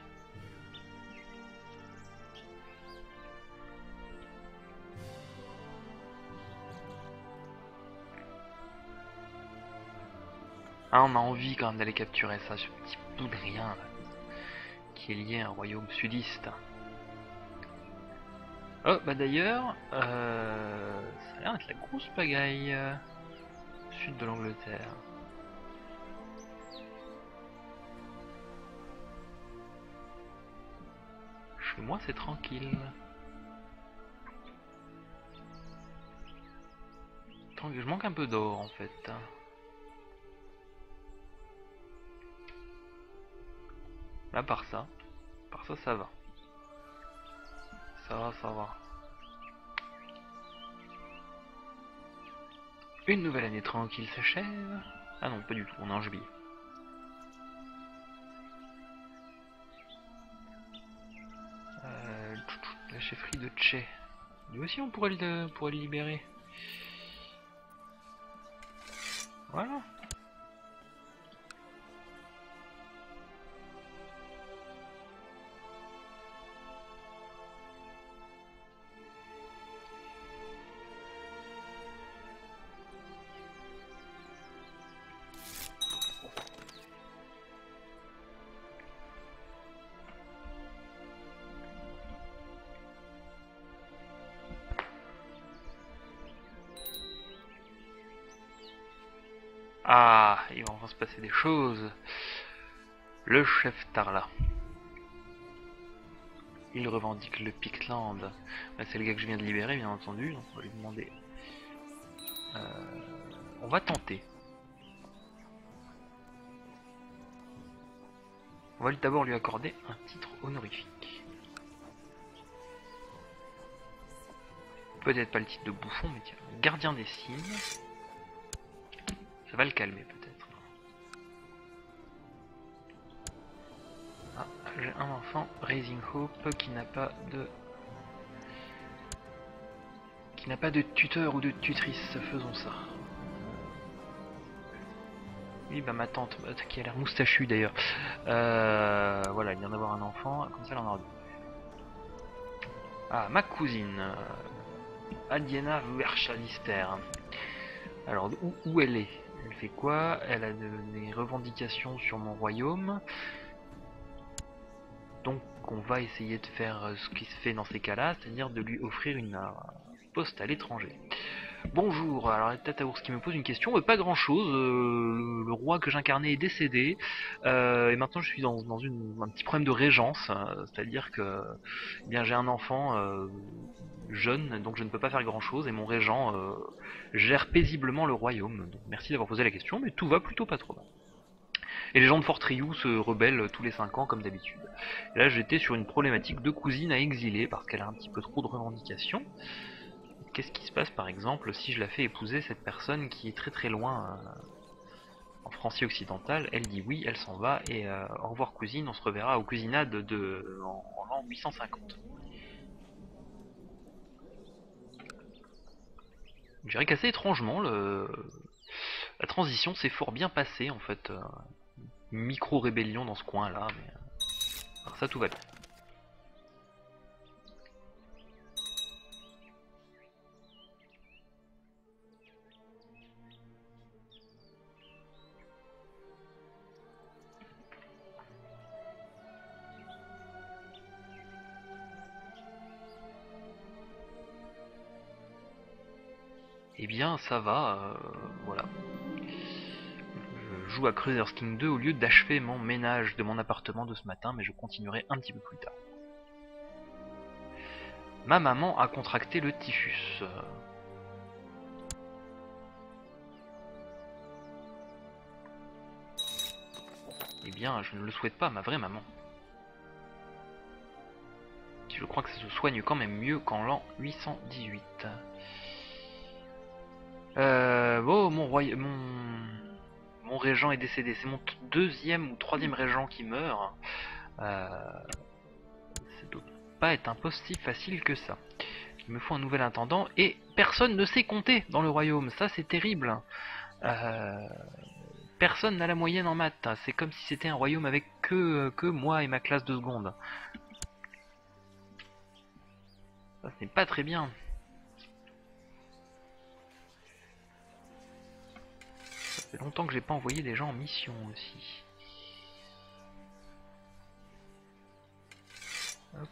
Ah, on a envie quand même d'aller capturer ça, ce petit bout de rien là, qui est lié à un royaume sudiste. Oh, bah d'ailleurs, ça a l'air d'être la grosse pagaille sud de l'Angleterre. Chez moi, c'est tranquille. Je manque un peu d'or en fait. Là, par ça, ça va. Ça va. Une nouvelle année tranquille s'achève. Ah non, pas du tout, on est en juillet. La chefferie de Tché. Lui aussi on pourrait le libérer. Voilà. Ah, il va enfin se passer des choses. Le chef Tarla. Il revendique le Pictland. C'est le gars que je viens de libérer, bien entendu. Donc on va lui demander. On va tenter. On va d'abord lui accorder un titre honorifique. Peut-être pas le titre de bouffon, mais tiens, gardien des signes. Ça va le calmer peut-être. Ah, j'ai un enfant, Raising Hope, qui n'a pas de tuteur ou de tutrice. Faisons ça. Oui, bah ma tante, qui a l'air moustachue d'ailleurs. Voilà, il vient d'avoir un enfant, comme ça elle en aura deux. Ah, ma cousine, Adiana Verchalister. Alors, où elle est? Elle fait quoi? Elle a des revendications sur mon royaume. Donc, on va essayer de faire ce qui se fait dans ces cas-là, c'est-à-dire de lui offrir une poste à l'étranger. Bonjour, alors Tataours qui me pose une question, pas grand chose, le roi que j'incarnais est décédé, et maintenant je suis dans un petit problème de régence, c'est-à-dire que eh bien, j'ai un enfant jeune, donc je ne peux pas faire grand chose, et mon régent gère paisiblement le royaume, donc merci d'avoir posé la question, mais tout va plutôt pas trop mal. Et les gens de Fort Rioux se rebellent tous les 5 ans comme d'habitude. Là j'étais sur une problématique de cousine à exiler, parce qu'elle a un petit peu trop de revendications. Qu'est-ce qui se passe par exemple si je la fais épouser cette personne qui est très très loin en Francie occidentale? Elle dit oui, elle s'en va et au revoir cousine, on se reverra aux cousinades en l'an 850. Je dirais qu'assez étrangement, la transition s'est fort bien passée en fait. Micro-rébellion dans ce coin là, mais alors ça tout va bien. Eh bien ça va, voilà. Je joue à Crusader King 2 au lieu d'achever mon ménage de mon appartement de ce matin, mais je continuerai un petit peu plus tard. Ma maman a contracté le typhus. Eh bien, je ne le souhaite pas à ma vraie maman. Je crois que ça se soigne quand même mieux qu'en l'an 818. Oh, mon régent est décédé. C'est mon deuxième ou troisième régent qui meurt. Ça doit pas être un poste si facile que ça. Il me faut un nouvel intendant et personne ne sait compter dans le royaume. Ça, c'est terrible. Personne n'a la moyenne en maths. C'est comme si c'était un royaume avec que moi et ma classe de seconde. Ça, ce n'est pas très bien. Ça fait longtemps que j'ai pas envoyé des gens en mission aussi. Hop.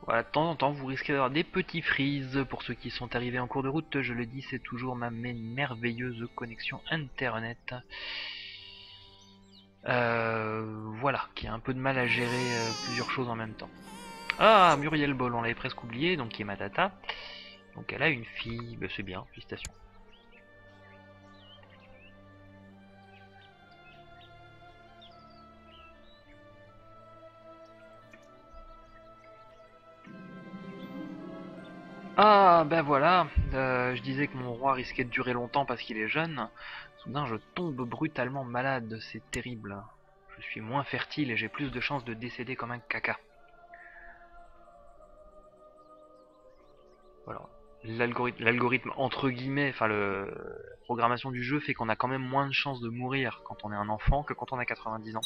Voilà, de temps en temps, vous risquez d'avoir des petits freezes. Pour ceux qui sont arrivés en cours de route, je le dis, c'est toujours ma merveilleuse connexion internet. Voilà, qui a un peu de mal à gérer plusieurs choses en même temps. Ah, Muriel Boll, on l'avait presque oublié, donc qui est ma tata. Donc elle a une fille, bah, c'est bien, félicitations. Ah, ben voilà, je disais que mon roi risquait de durer longtemps parce qu'il est jeune. Soudain, je tombe brutalement malade, c'est terrible. Je suis moins fertile et j'ai plus de chances de décéder comme un caca. Voilà. L'algorithme entre guillemets, enfin la programmation du jeu fait qu'on a quand même moins de chances de mourir quand on est un enfant que quand on a 90 ans,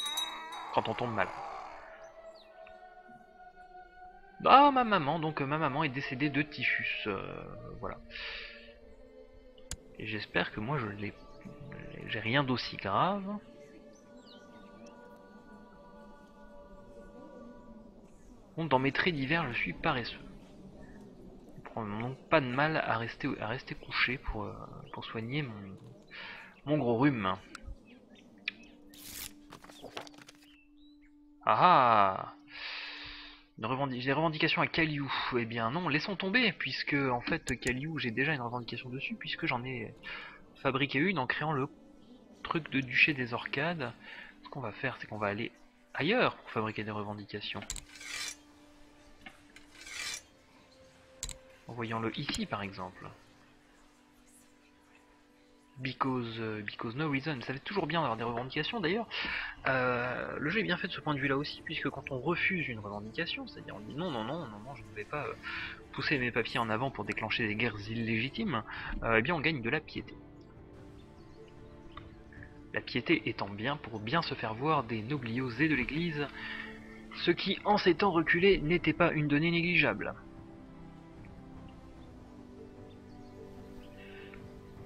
quand on tombe malade. Ah, ma maman, donc ma maman est décédée de typhus, voilà. Et j'espère que moi j'ai rien d'aussi grave. Donc dans mes traits divers, je suis paresseux. Je prends donc pas de mal à rester couché pour soigner mon gros rhume. Ah ah, des revendications à Kaliou. Eh bien non, laissons tomber, puisque en fait Kaliou, j'ai déjà une revendication dessus, puisque j'en ai fabriqué une en créant le truc de duché des Orcades. Ce qu'on va faire, c'est qu'on va aller ailleurs pour fabriquer des revendications. Envoyons-le ici par exemple. Because no reason. Ça fait toujours bien d'avoir des revendications d'ailleurs. Le jeu est bien fait de ce point de vue là aussi, puisque quand on refuse une revendication, c'est-à-dire on dit non, non, non, non, non, je ne vais pas pousser mes papiers en avant pour déclencher des guerres illégitimes, eh bien on gagne de la piété. La piété étant bien pour bien se faire voir des nobliaux et de l'église, ce qui en ces temps reculés n'était pas une donnée négligeable.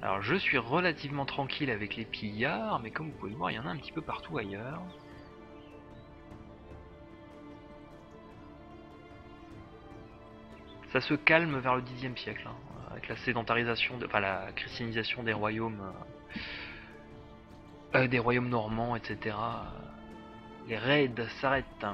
Alors je suis relativement tranquille avec les pillards, mais comme vous pouvez le voir, il y en a un petit peu partout ailleurs. Ça se calme vers le Xe siècle, hein, avec la sédentarisation, enfin la christianisation des royaumes normands, etc. Les raids s'arrêtent.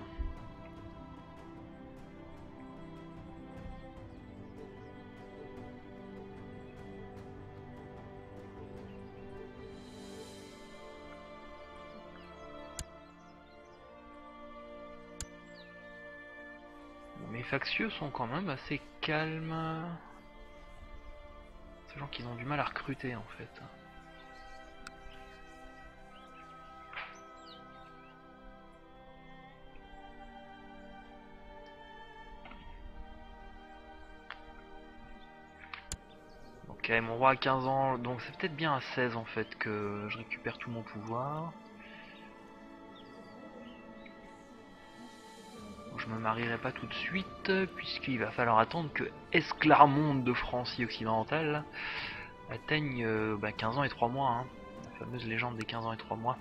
Mes factieux sont quand même assez calmes. Ces gens qui ont du mal à recruter en fait. Ok, mon roi a 15 ans, donc c'est peut-être bien à 16 en fait que je récupère tout mon pouvoir. Je me marierai pas tout de suite, puisqu'il va falloir attendre que Esclarmonde de Francie occidentale atteigne 15 ans et 3 mois, hein. La fameuse légende des 15 ans et 3 mois.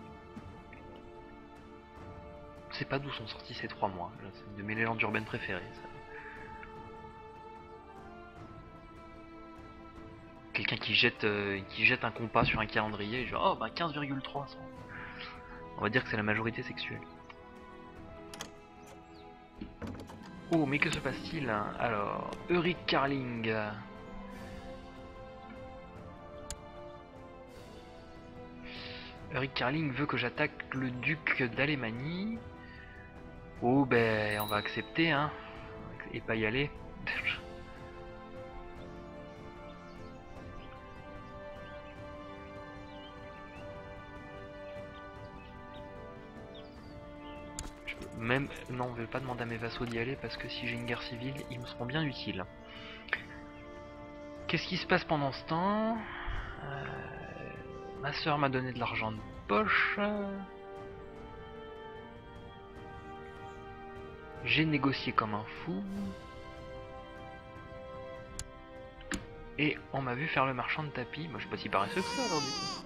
Je sais pas d'où sont sortis ces 3 mois, c'est une de mes légendes urbaines préférées. Ça. Quelqu'un qui jette un compas sur un calendrier, genre oh 15,3. On va dire que c'est la majorité sexuelle. Oh, mais que se passe-t-il? Alors, Eurik Carling. Eurik Carling veut que j'attaque le duc d'Alémanie. Oh, ben, on va accepter, hein. Et pas y aller. Même, non, on ne va pas demander à mes vassaux d'y aller parce que si j'ai une guerre civile, ils me seront bien utiles. Qu'est-ce qui se passe pendant ce temps? Ma soeur m'a donné de l'argent de poche. J'ai négocié comme un fou. Et on m'a vu faire le marchand de tapis. Moi, je suis pas si paresseux que ça alors du coup.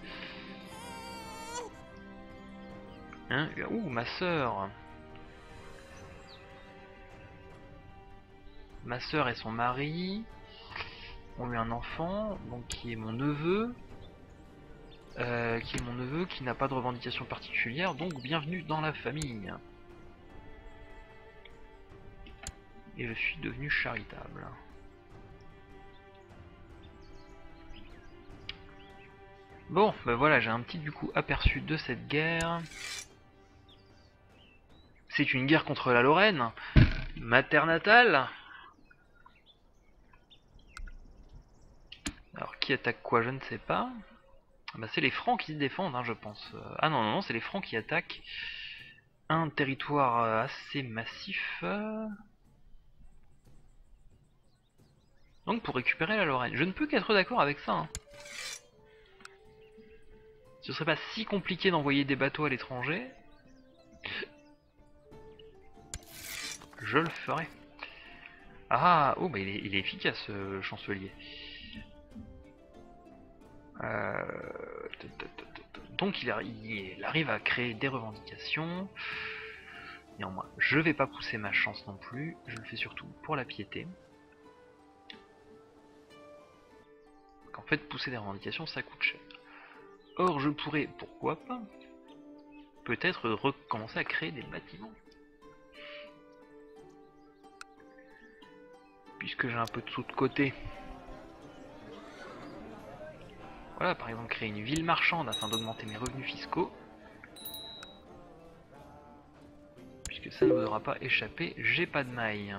Hein? Ouh, ma soeur. Ma soeur et son mari ont eu un enfant, donc qui est mon neveu. Qui n'a pas de revendication particulière, donc bienvenue dans la famille. Et je suis devenu charitable. Bon, ben voilà, j'ai un petit du coup aperçu de cette guerre. C'est une guerre contre la Lorraine, ma terre natale. Alors qui attaque quoi, je ne sais pas. Bah, c'est les Francs qui se défendent, hein, je pense. Ah non, non, non, c'est les Francs qui attaquent un territoire assez massif. Donc pour récupérer la Lorraine. Je ne peux qu'être d'accord avec ça. Hein. Ce serait pas si compliqué d'envoyer des bateaux à l'étranger. Je le ferai. Ah, oh, bah il est efficace, ce chancelier. Donc il arrive à créer des revendications. Néanmoins, je vais pas pousser ma chance non plus. Je le fais surtout pour la piété. En fait, pousser des revendications, ça coûte cher. Or, je pourrais, pourquoi pas, peut-être recommencer à créer des bâtiments. Puisque j'ai un peu de sous de côté. Voilà, par exemple, créer une ville marchande afin d'augmenter mes revenus fiscaux. Puisque ça ne vous aura pas échappé, j'ai pas de maille.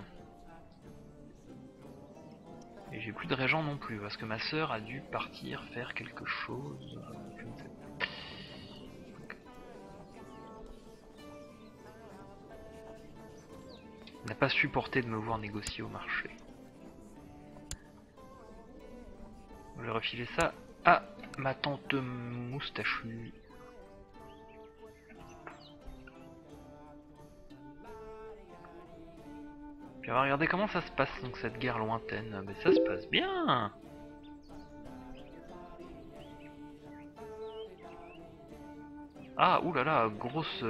Et j'ai plus de régent non plus, parce que ma sœur a dû partir faire quelque chose. Je ne sais pas. Elle n'a pas supporté de me voir négocier au marché. Je vais refiler ça à ma tante moustachue. Puis on va regarder comment ça se passe donc cette guerre lointaine. Mais ça se passe bien. Ah oulala, grosse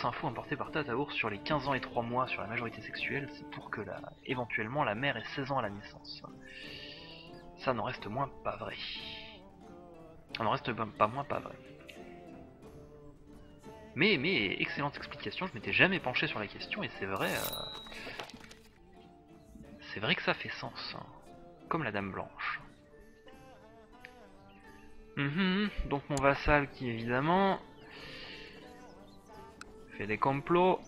info importée par Tataours sur les 15 ans et 3 mois sur la majorité sexuelle, c'est pour que éventuellement la mère ait 16 ans à la naissance. Ça n'en reste moins pas vrai. Ça n'en reste pas moins pas vrai. Mais excellente explication, je m'étais jamais penché sur la question et c'est vrai. C'est vrai que ça fait sens. Hein. Comme la Dame Blanche. Donc mon vassal qui évidemment fait des complots.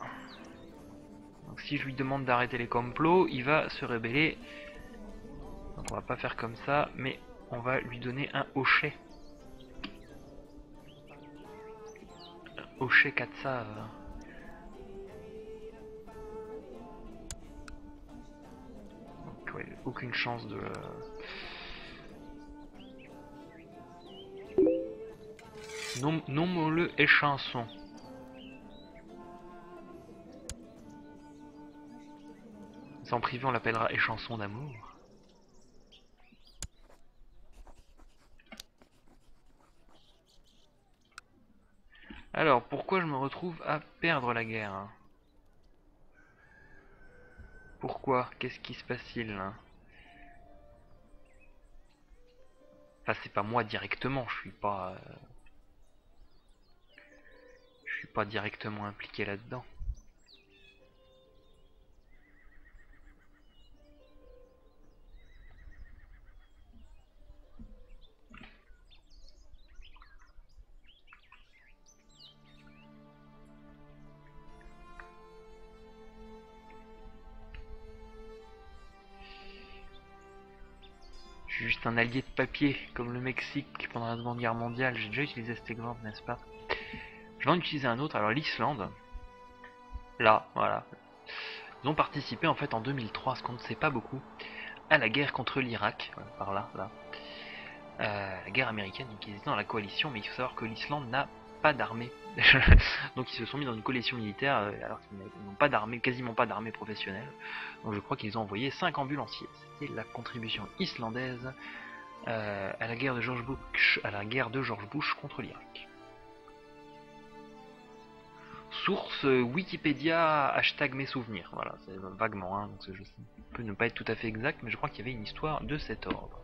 Donc si je lui demande d'arrêter les complots, il va se rebeller. Donc on va pas faire comme ça, mais on va lui donner un hochet. Un hochet Katsave. Donc ouais, aucune chance de... Nomme-le échanson. En privé on l'appellera échanson d'amour. Alors, pourquoi je me retrouve à perdre la guerre? Pourquoi? Qu'est-ce qui se passe-t-il? Enfin, c'est pas moi directement, je suis pas directement impliqué là-dedans. Je suis juste un allié de papier, comme le Mexique pendant la Seconde Guerre mondiale. J'ai déjà utilisé cet exemple, n'est-ce pas? Je vais en utiliser un autre. Alors l'Islande, là, voilà. Ils ont participé en fait en 2003, ce qu'on ne sait pas beaucoup, à la guerre contre l'Irak, par là, là. La guerre américaine, donc ils étaient dans la coalition, mais il faut savoir que l'Islande n'a pas d'armée. Donc ils se sont mis dans une coalition militaire alors qu'ils n'ont pas d'armée, quasiment pas d'armée professionnelle. Donc je crois qu'ils ont envoyé 5 ambulanciers. C'était la contribution islandaise à la guerre de George Bush contre l'Irak. Source Wikipédia hashtag mes souvenirs. Voilà, c'est vaguement, hein, donc je peux ne pas être tout à fait exact, mais je crois qu'il y avait une histoire de cet ordre.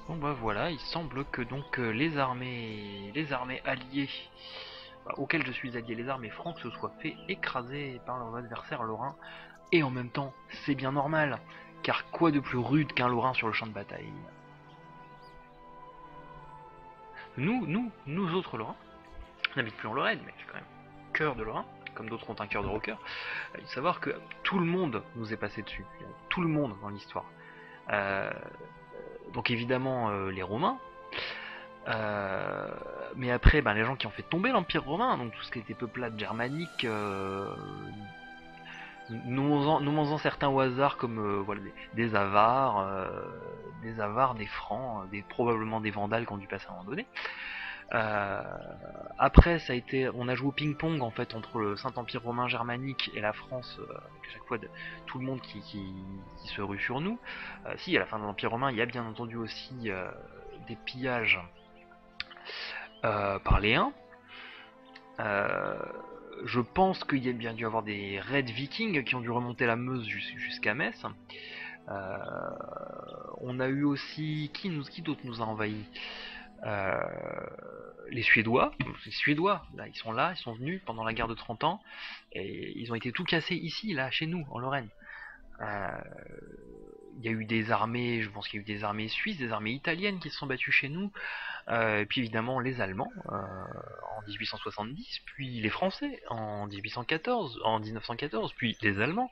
Bon bah voilà, il semble que donc les armées alliées auxquelles je suis allié, les armées franques, se soient fait écraser par leurs adversaires lorrains. Et en même temps, c'est bien normal, car quoi de plus rude qu'un lorrain sur le champ de bataille? Nous autres lorrains, on n'habite plus en Lorraine, mais j'ai quand même cœur de lorrain, comme d'autres ont un cœur de rocker. Il faut savoir que tout le monde nous est passé dessus, tout le monde dans l'histoire. Donc évidemment les Romains, mais après les gens qui ont fait tomber l'Empire romain, donc tout ce qui était peuplade germanique, nommons-en certains au hasard comme voilà, des Avars, des Francs, probablement des Vandales qui ont dû passer à un moment donné. Après, ça a été, on a joué au ping-pong en fait entre le Saint-Empire romain germanique et la France, avec à chaque fois tout le monde qui se rue sur nous. Si, à la fin de l'Empire romain, il y a bien entendu aussi des pillages par les Huns. Je pense qu'il y a bien dû avoir des raids vikings qui ont dû remonter la Meuse jusqu'à Metz. On a eu aussi... Qui d'autre nous a envahis? Les Suédois. Les Suédois, là, ils sont venus pendant la guerre de 30 ans, et ils ont été tout cassés ici, là, chez nous, en Lorraine. Il y a eu des armées, je pense qu'il y a eu des armées suisses, des armées italiennes qui se sont battues chez nous, et puis évidemment les Allemands en 1870, puis les Français en 1914, puis les Allemands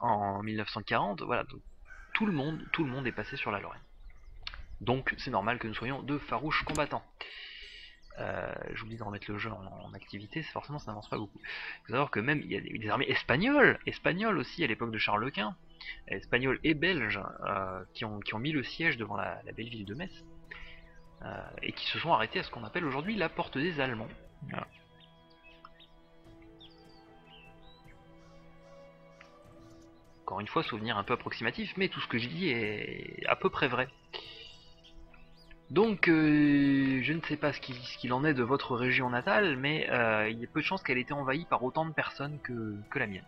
en 1940. Voilà, donc tout le monde est passé sur la Lorraine. Donc c'est normal que nous soyons de farouches combattants. J'oublie de remettre le jeu en activité, forcément ça n'avance pas beaucoup. Il faut savoir que même il y a des armées espagnoles aussi à l'époque de Charles Quint, espagnoles et belges, qui ont mis le siège devant la belle ville de Metz, et qui se sont arrêtés à ce qu'on appelle aujourd'hui la porte des Allemands. Voilà. Encore une fois, souvenir un peu approximatif, mais tout ce que je dis est à peu près vrai. Donc, je ne sais pas ce qu'il en est de votre région natale, mais il y a peu de chances qu'elle ait été envahie par autant de personnes que la mienne.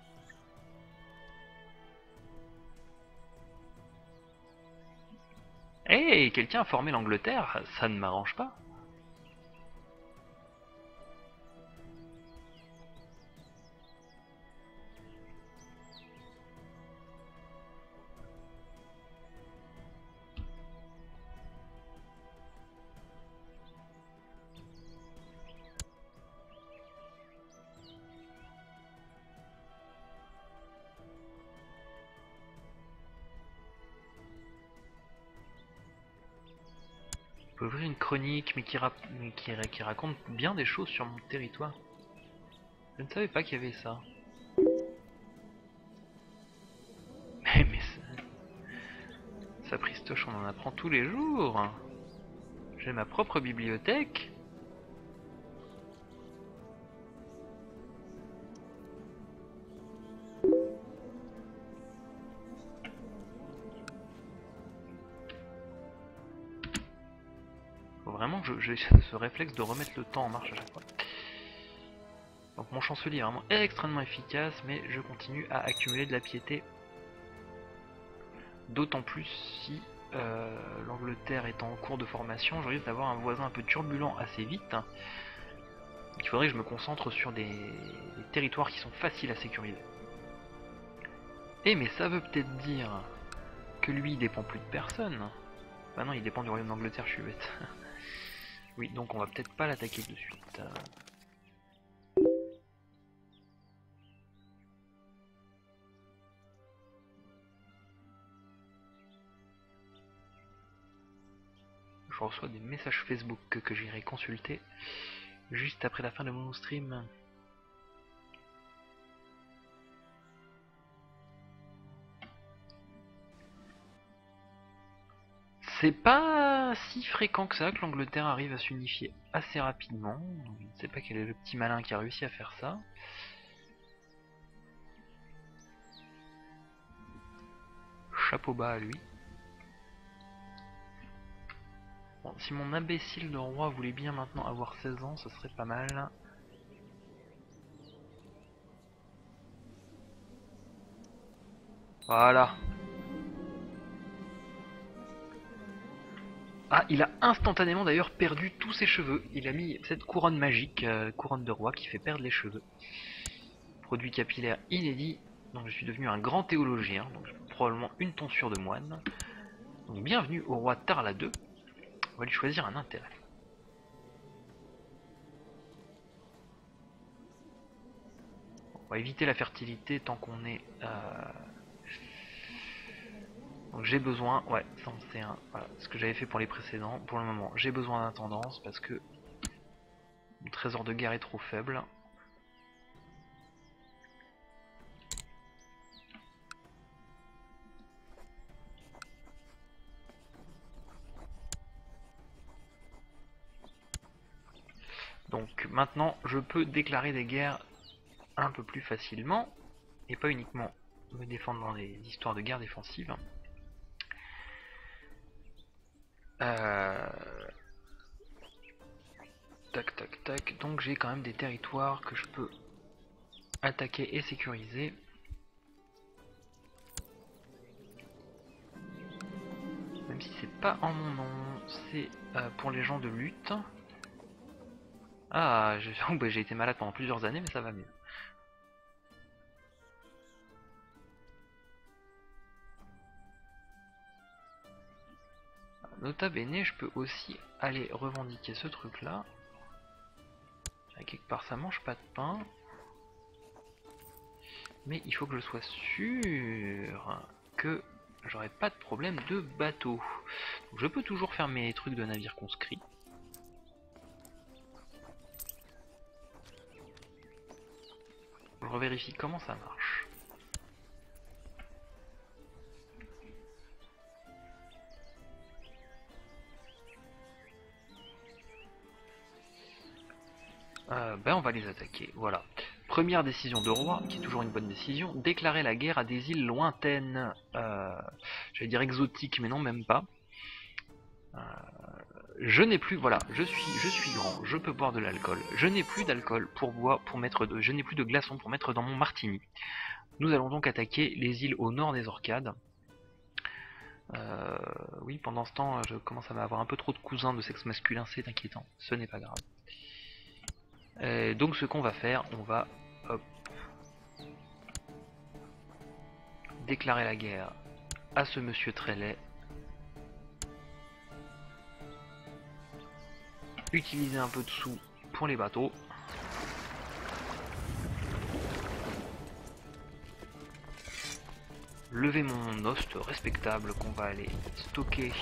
Eh, quelqu'un a formé l'Angleterre, ça ne m'arrange pas. Je peux ouvrir une chronique, mais qui raconte bien des choses sur mon territoire. Je ne savais pas qu'il y avait ça. Mais ça pristoche, on en apprend tous les jours. J'ai ma propre bibliothèque. Faut vraiment que j'ai ce réflexe de remettre le temps en marche à chaque fois. Donc mon chancelier est vraiment extrêmement efficace, mais je continue à accumuler de la piété. D'autant plus si l'Angleterre est en cours de formation, je risque d'avoir un voisin un peu turbulent assez vite. Il faudrait que je me concentre sur des territoires qui sont faciles à sécuriser. Eh mais ça veut peut-être dire que lui il dépend plus de personne. Bah non, il dépend du royaume d'Angleterre, je suis bête. Oui, donc on va peut-être pas l'attaquer de suite. Je reçois des messages Facebook que j'irai consulter juste après la fin de mon stream. C'est pas si fréquent que ça que l'Angleterre arrive à s'unifier assez rapidement. Je ne sais pas quel est le petit malin qui a réussi à faire ça. Chapeau bas à lui. Bon, si mon imbécile de roi voulait bien maintenant avoir 16 ans, ce serait pas mal. Voilà. Ah, il a instantanément d'ailleurs perdu tous ses cheveux. Il a mis cette couronne magique, couronne de roi, qui fait perdre les cheveux. Produit capillaire inédit. Donc je suis devenu un grand théologien, donc j'ai probablement une tonsure de moine. Donc bienvenue au roi Tarla II. On va lui choisir un intérêt. On va éviter la fertilité tant qu'on est... Donc j'ai besoin... Ouais, ça c'est un... Voilà, ce que j'avais fait pour les précédents. Pour le moment, j'ai besoin d'intendance parce que mon trésor de guerre est trop faible. Donc maintenant, je peux déclarer des guerres un peu plus facilement, et pas uniquement me défendre dans des histoires de guerre défensive. Tac tac tac, donc j'ai quand même des territoires que je peux attaquer et sécuriser. Même si c'est pas en mon nom, c'est pour les gens de lutte. Ah, j'ai été malade pendant plusieurs années, mais ça va mieux. Nota bene, je peux aussi aller revendiquer ce truc là. Quelque part ça mange pas de pain. Mais il faut que je sois sûr que j'aurai pas de problème de bateau. Donc je peux toujours faire mes trucs de navire conscrit. Je revérifie comment ça marche. Ben on va les attaquer, voilà. Première décision de roi, qui est toujours une bonne décision, déclarer la guerre à des îles lointaines. J'allais dire exotiques, mais non, même pas. Je n'ai plus, voilà, je suis grand, je peux boire de l'alcool. Je n'ai plus d'alcool pour boire, je n'ai plus de glaçons pour mettre dans mon martini. Nous allons donc attaquer les îles au nord des Orcades. Oui, pendant ce temps, je commence à avoir un peu trop de cousins de sexe masculin, c'est inquiétant. Ce n'est pas grave. Donc ce qu'on va faire, on va hop, déclarer la guerre à ce monsieur très laid. Utiliser un peu de sous pour les bateaux. Lever mon host respectable qu'on va aller stocker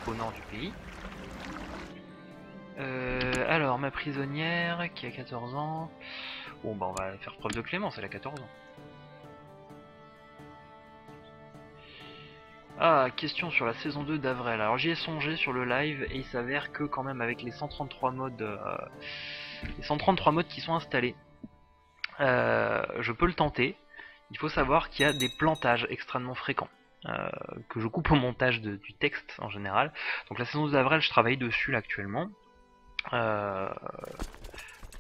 au nord du pays. Alors, ma prisonnière qui a 14 ans. Bon, bah on va faire preuve de clémence, elle a 14 ans. Ah, question sur la saison 2 d'Avrel. Alors j'y ai songé sur le live et il s'avère que quand même avec les 133 modes, qui sont installés, je peux le tenter. Il faut savoir qu'il y a des plantages extrêmement fréquents. Que je coupe au montage du texte en général. Donc la saison 2 d'Avrel, je travaille dessus là actuellement.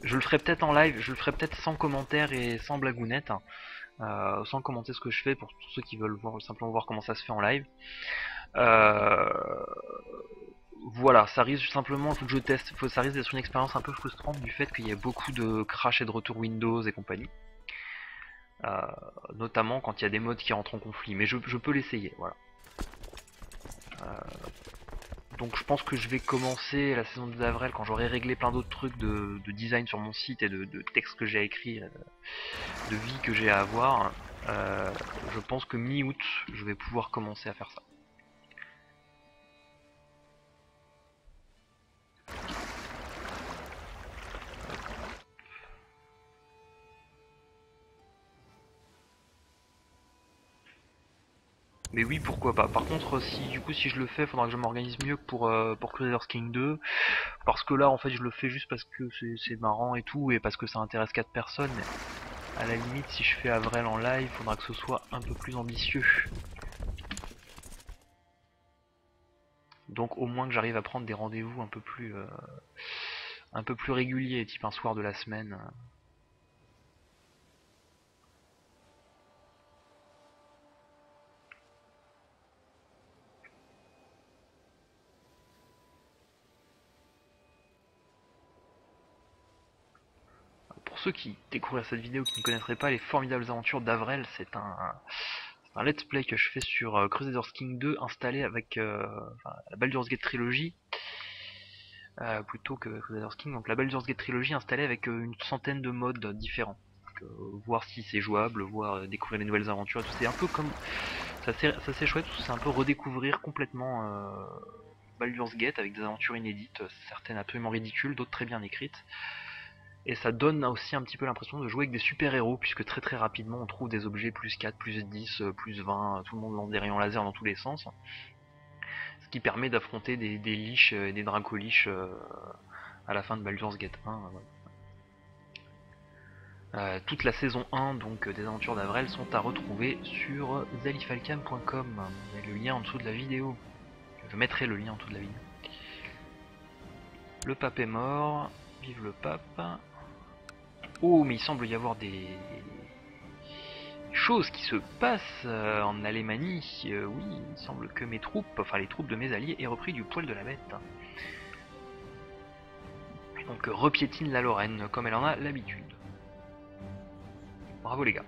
Je le ferai peut-être en live, je le ferai peut-être sans commentaire et sans blagounette, sans commenter ce que je fais pour tous ceux qui veulent simplement voir comment ça se fait en live. Voilà, ça risque simplement, il faut que je teste, ça risque d'être une expérience un peu frustrante du fait qu'il y a beaucoup de crash et de retour Windows et compagnie. Notamment quand il y a des modes qui rentrent en conflit, mais je peux l'essayer, voilà. Donc je pense que je vais commencer la saison d'avril quand j'aurai réglé plein d'autres trucs de design sur mon site et de textes que j'ai à écrire, de vie que j'ai à avoir. Je pense que mi-août, je vais pouvoir commencer à faire ça. Mais oui, pourquoi pas. Par contre, si je le fais, il faudra que je m'organise mieux pour Crusader King 2. Parce que là, en fait, je le fais juste parce que c'est marrant et tout, et parce que ça intéresse 4 personnes. Mais à la limite, si je fais Avrel en live, il faudra que ce soit un peu plus ambitieux. Donc au moins que j'arrive à prendre des rendez-vous un peu plus réguliers, type un soir de la semaine. ceux qui découvriraient cette vidéo, qui ne connaîtraient pas les formidables aventures d'Avrel, c'est un let's play que je fais sur Crusaders King 2 installé avec la Baldur's Gate Trilogy. Plutôt que Crusaders King, donc la Baldur's Gate Trilogy installée avec une centaine de modes différents. Donc, voir si c'est jouable, voir découvrir les nouvelles aventures, tout. C'est un peu comme... C'est assez chouette, c'est un peu redécouvrir complètement Baldur's Gate avec des aventures inédites, certaines absolument ridicules, d'autres très bien écrites. Et ça donne aussi un petit peu l'impression de jouer avec des super-héros, puisque très rapidement on trouve des objets plus 4, plus 10, plus 20, tout le monde lance des rayons laser dans tous les sens. Ce qui permet d'affronter des liches et des dracoliches à la fin de Baldur's Gate 1. Toute la saison 1 donc des aventures d'Avrel sont à retrouver sur zalifalcam.com. Il y a le lien en dessous de la vidéo. Je mettrai le lien en dessous de la vidéo. Le pape est mort. Vive le pape. Oh, mais il semble y avoir des choses qui se passent en Alémanie. Oui, il semble que mes troupes, enfin les troupes de mes alliés, aient repris du poil de la bête. Donc repiétine la Lorraine comme elle en a l'habitude. Bravo les gars.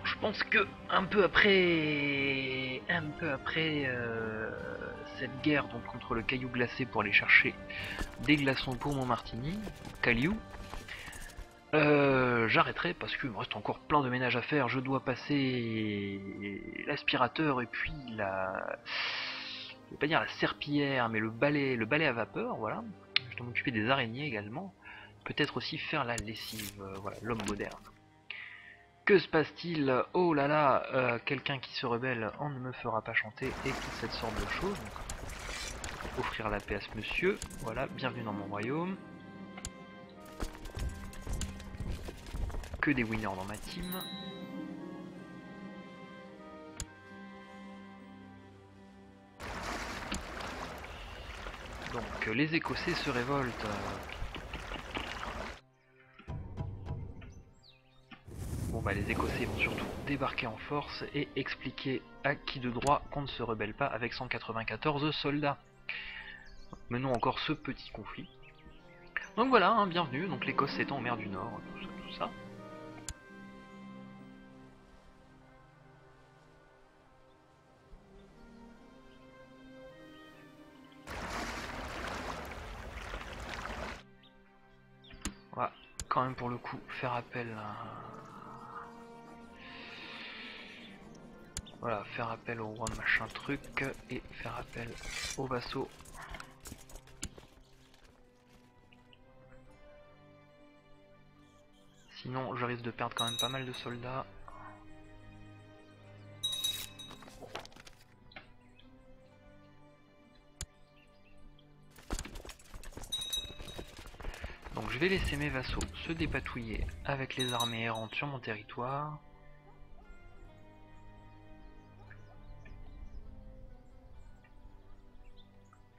Je pense que un peu après cette guerre donc contre le caillou glacé pour aller chercher des glaçons pour mon martini, Caillou, j'arrêterai parce qu'il me reste encore plein de ménage à faire. Je dois passer l'aspirateur et puis je vais pas dire la serpillière, mais le balai à vapeur, voilà. Je dois m'occuper des araignées également. Peut-être aussi faire la lessive, voilà, l'homme moderne. Que se passe-t-il? Oh là là, quelqu'un qui se rebelle, on ne me fera pas chanter, et toute cette sorte de choses. Donc, offrir la paix à ce monsieur, voilà, bienvenue dans mon royaume. Que des winners dans ma team. Donc les Écossais se révoltent. Bon bah les Écossais vont surtout débarquer en force et expliquer à qui de droit qu'on ne se rebelle pas avec 194 soldats. Menons encore ce petit conflit. Donc voilà, hein, bienvenue, donc l'Écosse étant en mer du Nord, tout ça. On va quand même pour le coup faire appel à... Voilà, faire appel au roi machin truc et faire appel aux vassaux. Sinon je risque de perdre quand même pas mal de soldats. Donc je vais laisser mes vassaux se dépatouiller avec les armées errantes sur mon territoire.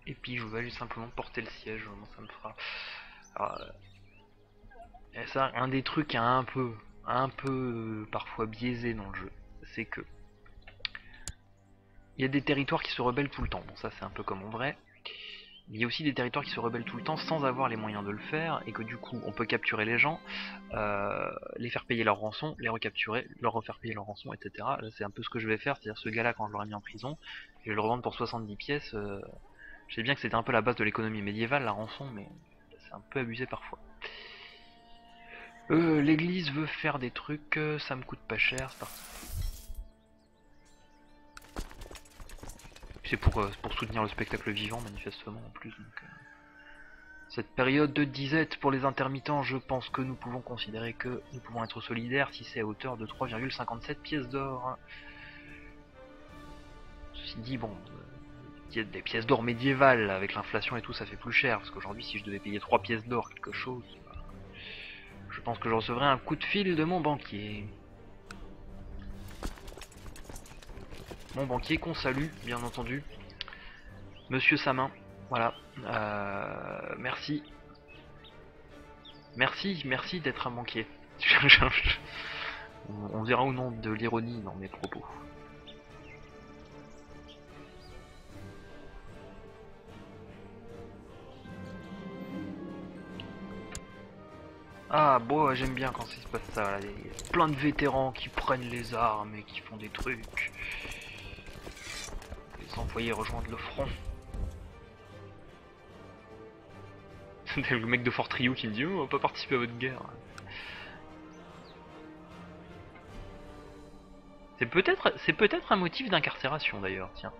Et puis je vais aller simplement porter le siège, moi ça me fera... Alors, et ça, un des trucs un peu parfois biaisé dans le jeu, c'est que il y a des territoires qui se rebellent tout le temps. Bon ça c'est un peu comme en vrai. Il y a aussi des territoires qui se rebellent tout le temps sans avoir les moyens de le faire, et que du coup on peut capturer les gens, les faire payer leur rançon, les recapturer, leur refaire payer leur rançon, etc. Là c'est un peu ce que je vais faire, c'est-à-dire ce gars-là quand je l'aurai mis en prison, je vais le revendre pour 70 pièces. Je sais bien que c'était un peu la base de l'économie médiévale, la rançon, mais c'est un peu abusé parfois. L'église veut faire des trucs, ça me coûte pas cher, c'est parti. C'est pour soutenir le spectacle vivant manifestement en plus. Donc, cette période de disette pour les intermittents, je pense que nous pouvons considérer que nous pouvons être solidaires si c'est à hauteur de 3,57 pièces d'or. Ceci dit, bon, des pièces d'or médiévales avec l'inflation et tout, ça fait plus cher, parce qu'aujourd'hui si je devais payer 3 pièces d'or quelque chose, je pense que je recevrais un coup de fil de mon banquier. Mon banquier qu'on salue, bien entendu. Monsieur Samin, voilà. Merci. Merci d'être un banquier. On verra ou non de l'ironie dans mes propos. Ah bon, j'aime bien quand il se passe ça, là, plein de vétérans qui prennent les armes et qui font des trucs. Les envoyer rejoindre le front. C'est le mec de Fort Rio qui me dit oh, on va pas participer à votre guerre. C'est peut-être un motif d'incarcération d'ailleurs, tiens.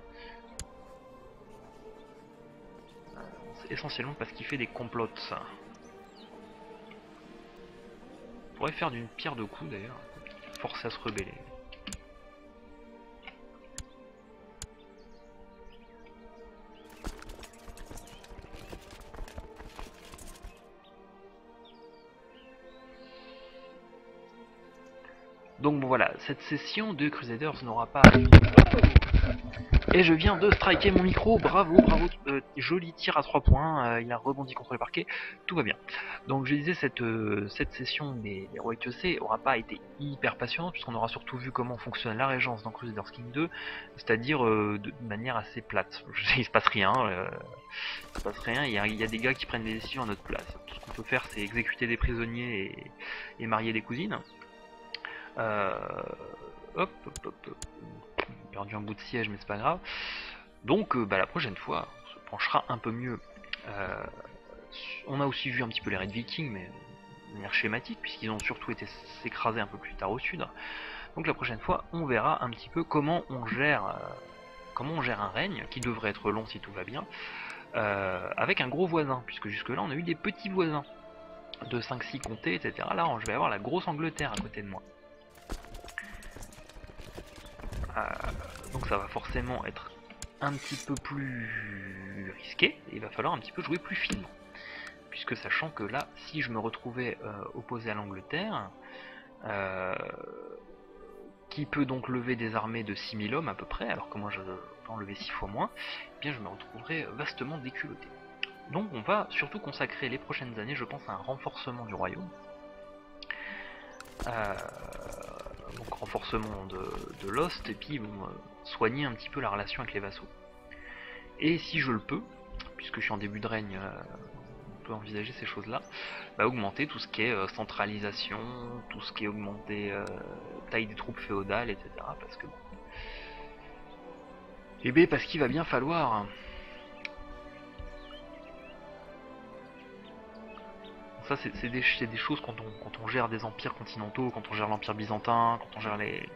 C'est essentiellement parce qu'il fait des complots, ça. On pourrait faire d'une pierre deux coups d'ailleurs, forcer à se rebeller. Donc bon voilà, cette session de Crusaders n'aura pas... Et je viens de striker mon micro, bravo, joli tir à 3 points, il a rebondi contre le parquet, tout va bien. Donc je disais, cette session des Heroic EC aura pas été hyper passionnante, puisqu'on aura surtout vu comment fonctionne la régence dans Crusaders King 2, c'est-à-dire de manière assez plate. Il se passe rien, il y a des gars qui prennent des décisions à notre place. Tout ce qu'on peut faire, c'est exécuter des prisonniers et marier des cousines. Hop, perdu un bout de siège, mais c'est pas grave. Donc la prochaine fois, on se penchera un peu mieux. On a aussi vu un petit peu les raids vikings, mais de manière schématique, puisqu'ils ont surtout été s'écraser un peu plus tard au sud. Donc la prochaine fois, on verra un petit peu comment on gère un règne, qui devrait être long si tout va bien, avec un gros voisin, puisque jusque-là on a eu des petits voisins de 5-6 comtés, etc. Là, je vais avoir la grosse Angleterre à côté de moi. Donc ça va forcément être un petit peu plus risqué, et il va falloir un petit peu jouer plus finement. Puisque sachant que là, si je me retrouvais opposé à l'Angleterre, qui peut donc lever des armées de 6000 hommes à peu près, alors que moi je peux en lever 6 fois moins, eh bien je me retrouverais vastement déculotté. Donc on va surtout consacrer les prochaines années, je pense, à un renforcement du royaume. Donc renforcement de l'Ost, et puis bon, soigner un petit peu la relation avec les vassaux. Et si je le peux, puisque je suis en début de règne, on peut envisager ces choses-là, augmenter tout ce qui est centralisation, tout ce qui est augmenter taille des troupes féodales, etc. Parce que parce qu'il va bien falloir. Ça, c'est des choses quand on gère des empires continentaux, quand on gère l'empire byzantin, quand on gère les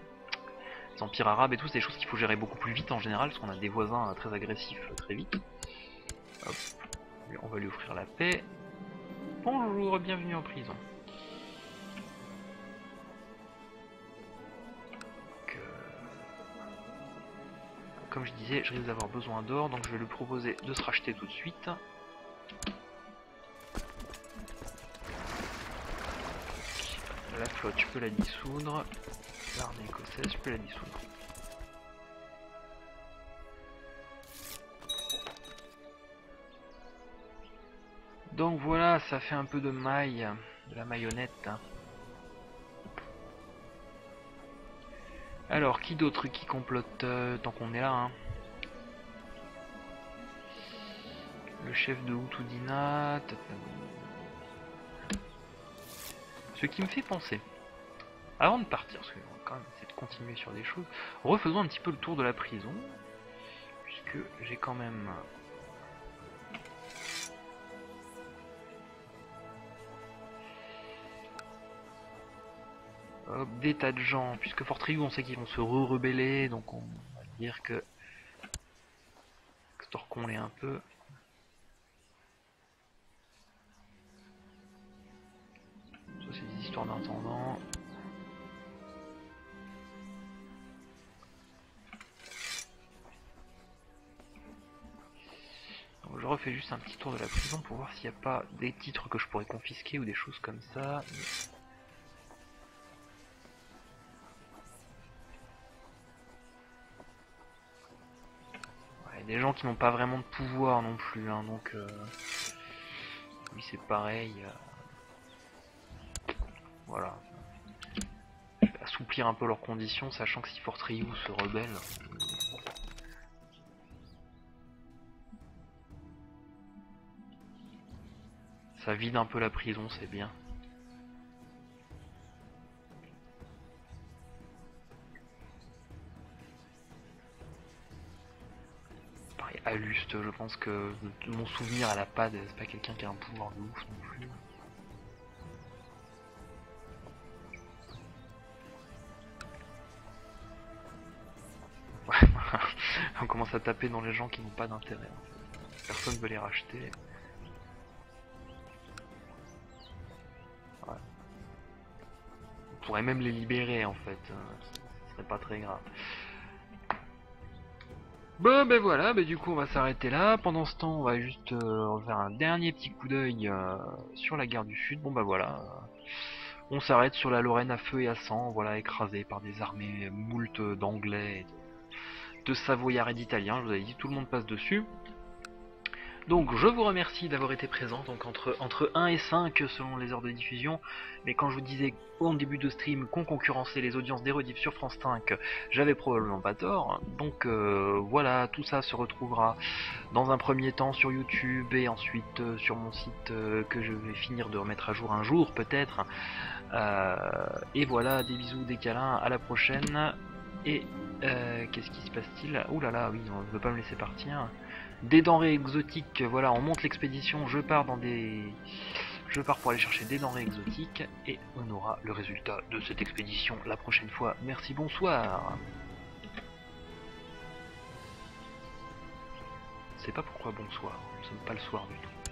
empires arabes et tout, c'est des choses qu'il faut gérer beaucoup plus vite en général, parce qu'on a des voisins très agressifs très vite. Hop. On va lui offrir la paix. Bonjour, bienvenue en prison. Donc, comme je disais, je risque d'avoir besoin d'or, donc je vais lui proposer de se racheter tout de suite. La flotte, je peux la dissoudre. L'armée écossaise, je peux la dissoudre. Donc voilà, ça fait un peu de maille, de la marionnette. Alors, qui d'autre qui complote tant qu'on est là, hein. Le chef de Hutudina. Ce qui me fait penser, avant de partir, parce qu'on va quand même essayer de continuer sur des choses, refaisons un petit peu le tour de la prison, puisque j'ai quand même... des tas de gens, puisque Fort Rio, on sait qu'ils vont se rebeller, donc on va dire que Storkon l'est un peu. Ça c'est des histoires d'intendant. Je refais juste un petit tour de la prison pour voir s'il n'y a pas des titres que je pourrais confisquer ou des choses comme ça. Des gens qui n'ont pas vraiment de pouvoir non plus, hein, donc oui c'est pareil. Voilà. Je vais assouplir un peu leurs conditions, sachant que si Fort Ryu se rebelle... Ça vide un peu la prison, c'est bien. Pareil, Aluste, je pense que de mon souvenir, elle a pas, c'est pas quelqu'un qui a un pouvoir de ouf non plus. Ouais, on commence à taper dans les gens qui n'ont pas d'intérêt. En fait. Personne veut les racheter. Ouais. On pourrait même les libérer en fait, ce serait pas très grave. Bon ben voilà, ben du coup on va s'arrêter là. Pendant ce temps on va juste faire un dernier petit coup d'œil sur la guerre du Sud. Bon ben voilà, on s'arrête sur la Lorraine à feu et à sang, voilà, écrasée par des armées moult d'anglais, de savoyards et d'italiens, je vous avais dit tout le monde passe dessus. Donc je vous remercie d'avoir été présent, donc entre 1 et 5 selon les heures de diffusion, mais quand je vous disais au début de stream qu'on concurrençait les audiences des rediffs sur France 5, j'avais probablement pas tort, donc voilà, tout ça se retrouvera dans un premier temps sur YouTube et ensuite sur mon site que je vais finir de remettre à jour un jour peut-être, et voilà, des bisous, des câlins, à la prochaine, et qu'est-ce qui se passe-t-il? Ouh là là, oui, on ne veut pas me laisser partir. Des denrées exotiques, voilà, on monte l'expédition, je pars pour aller chercher des denrées exotiques et on aura le résultat de cette expédition la prochaine fois. Merci, bonsoir. C'est pas pourquoi bonsoir, nous sommes pas le soir du tout.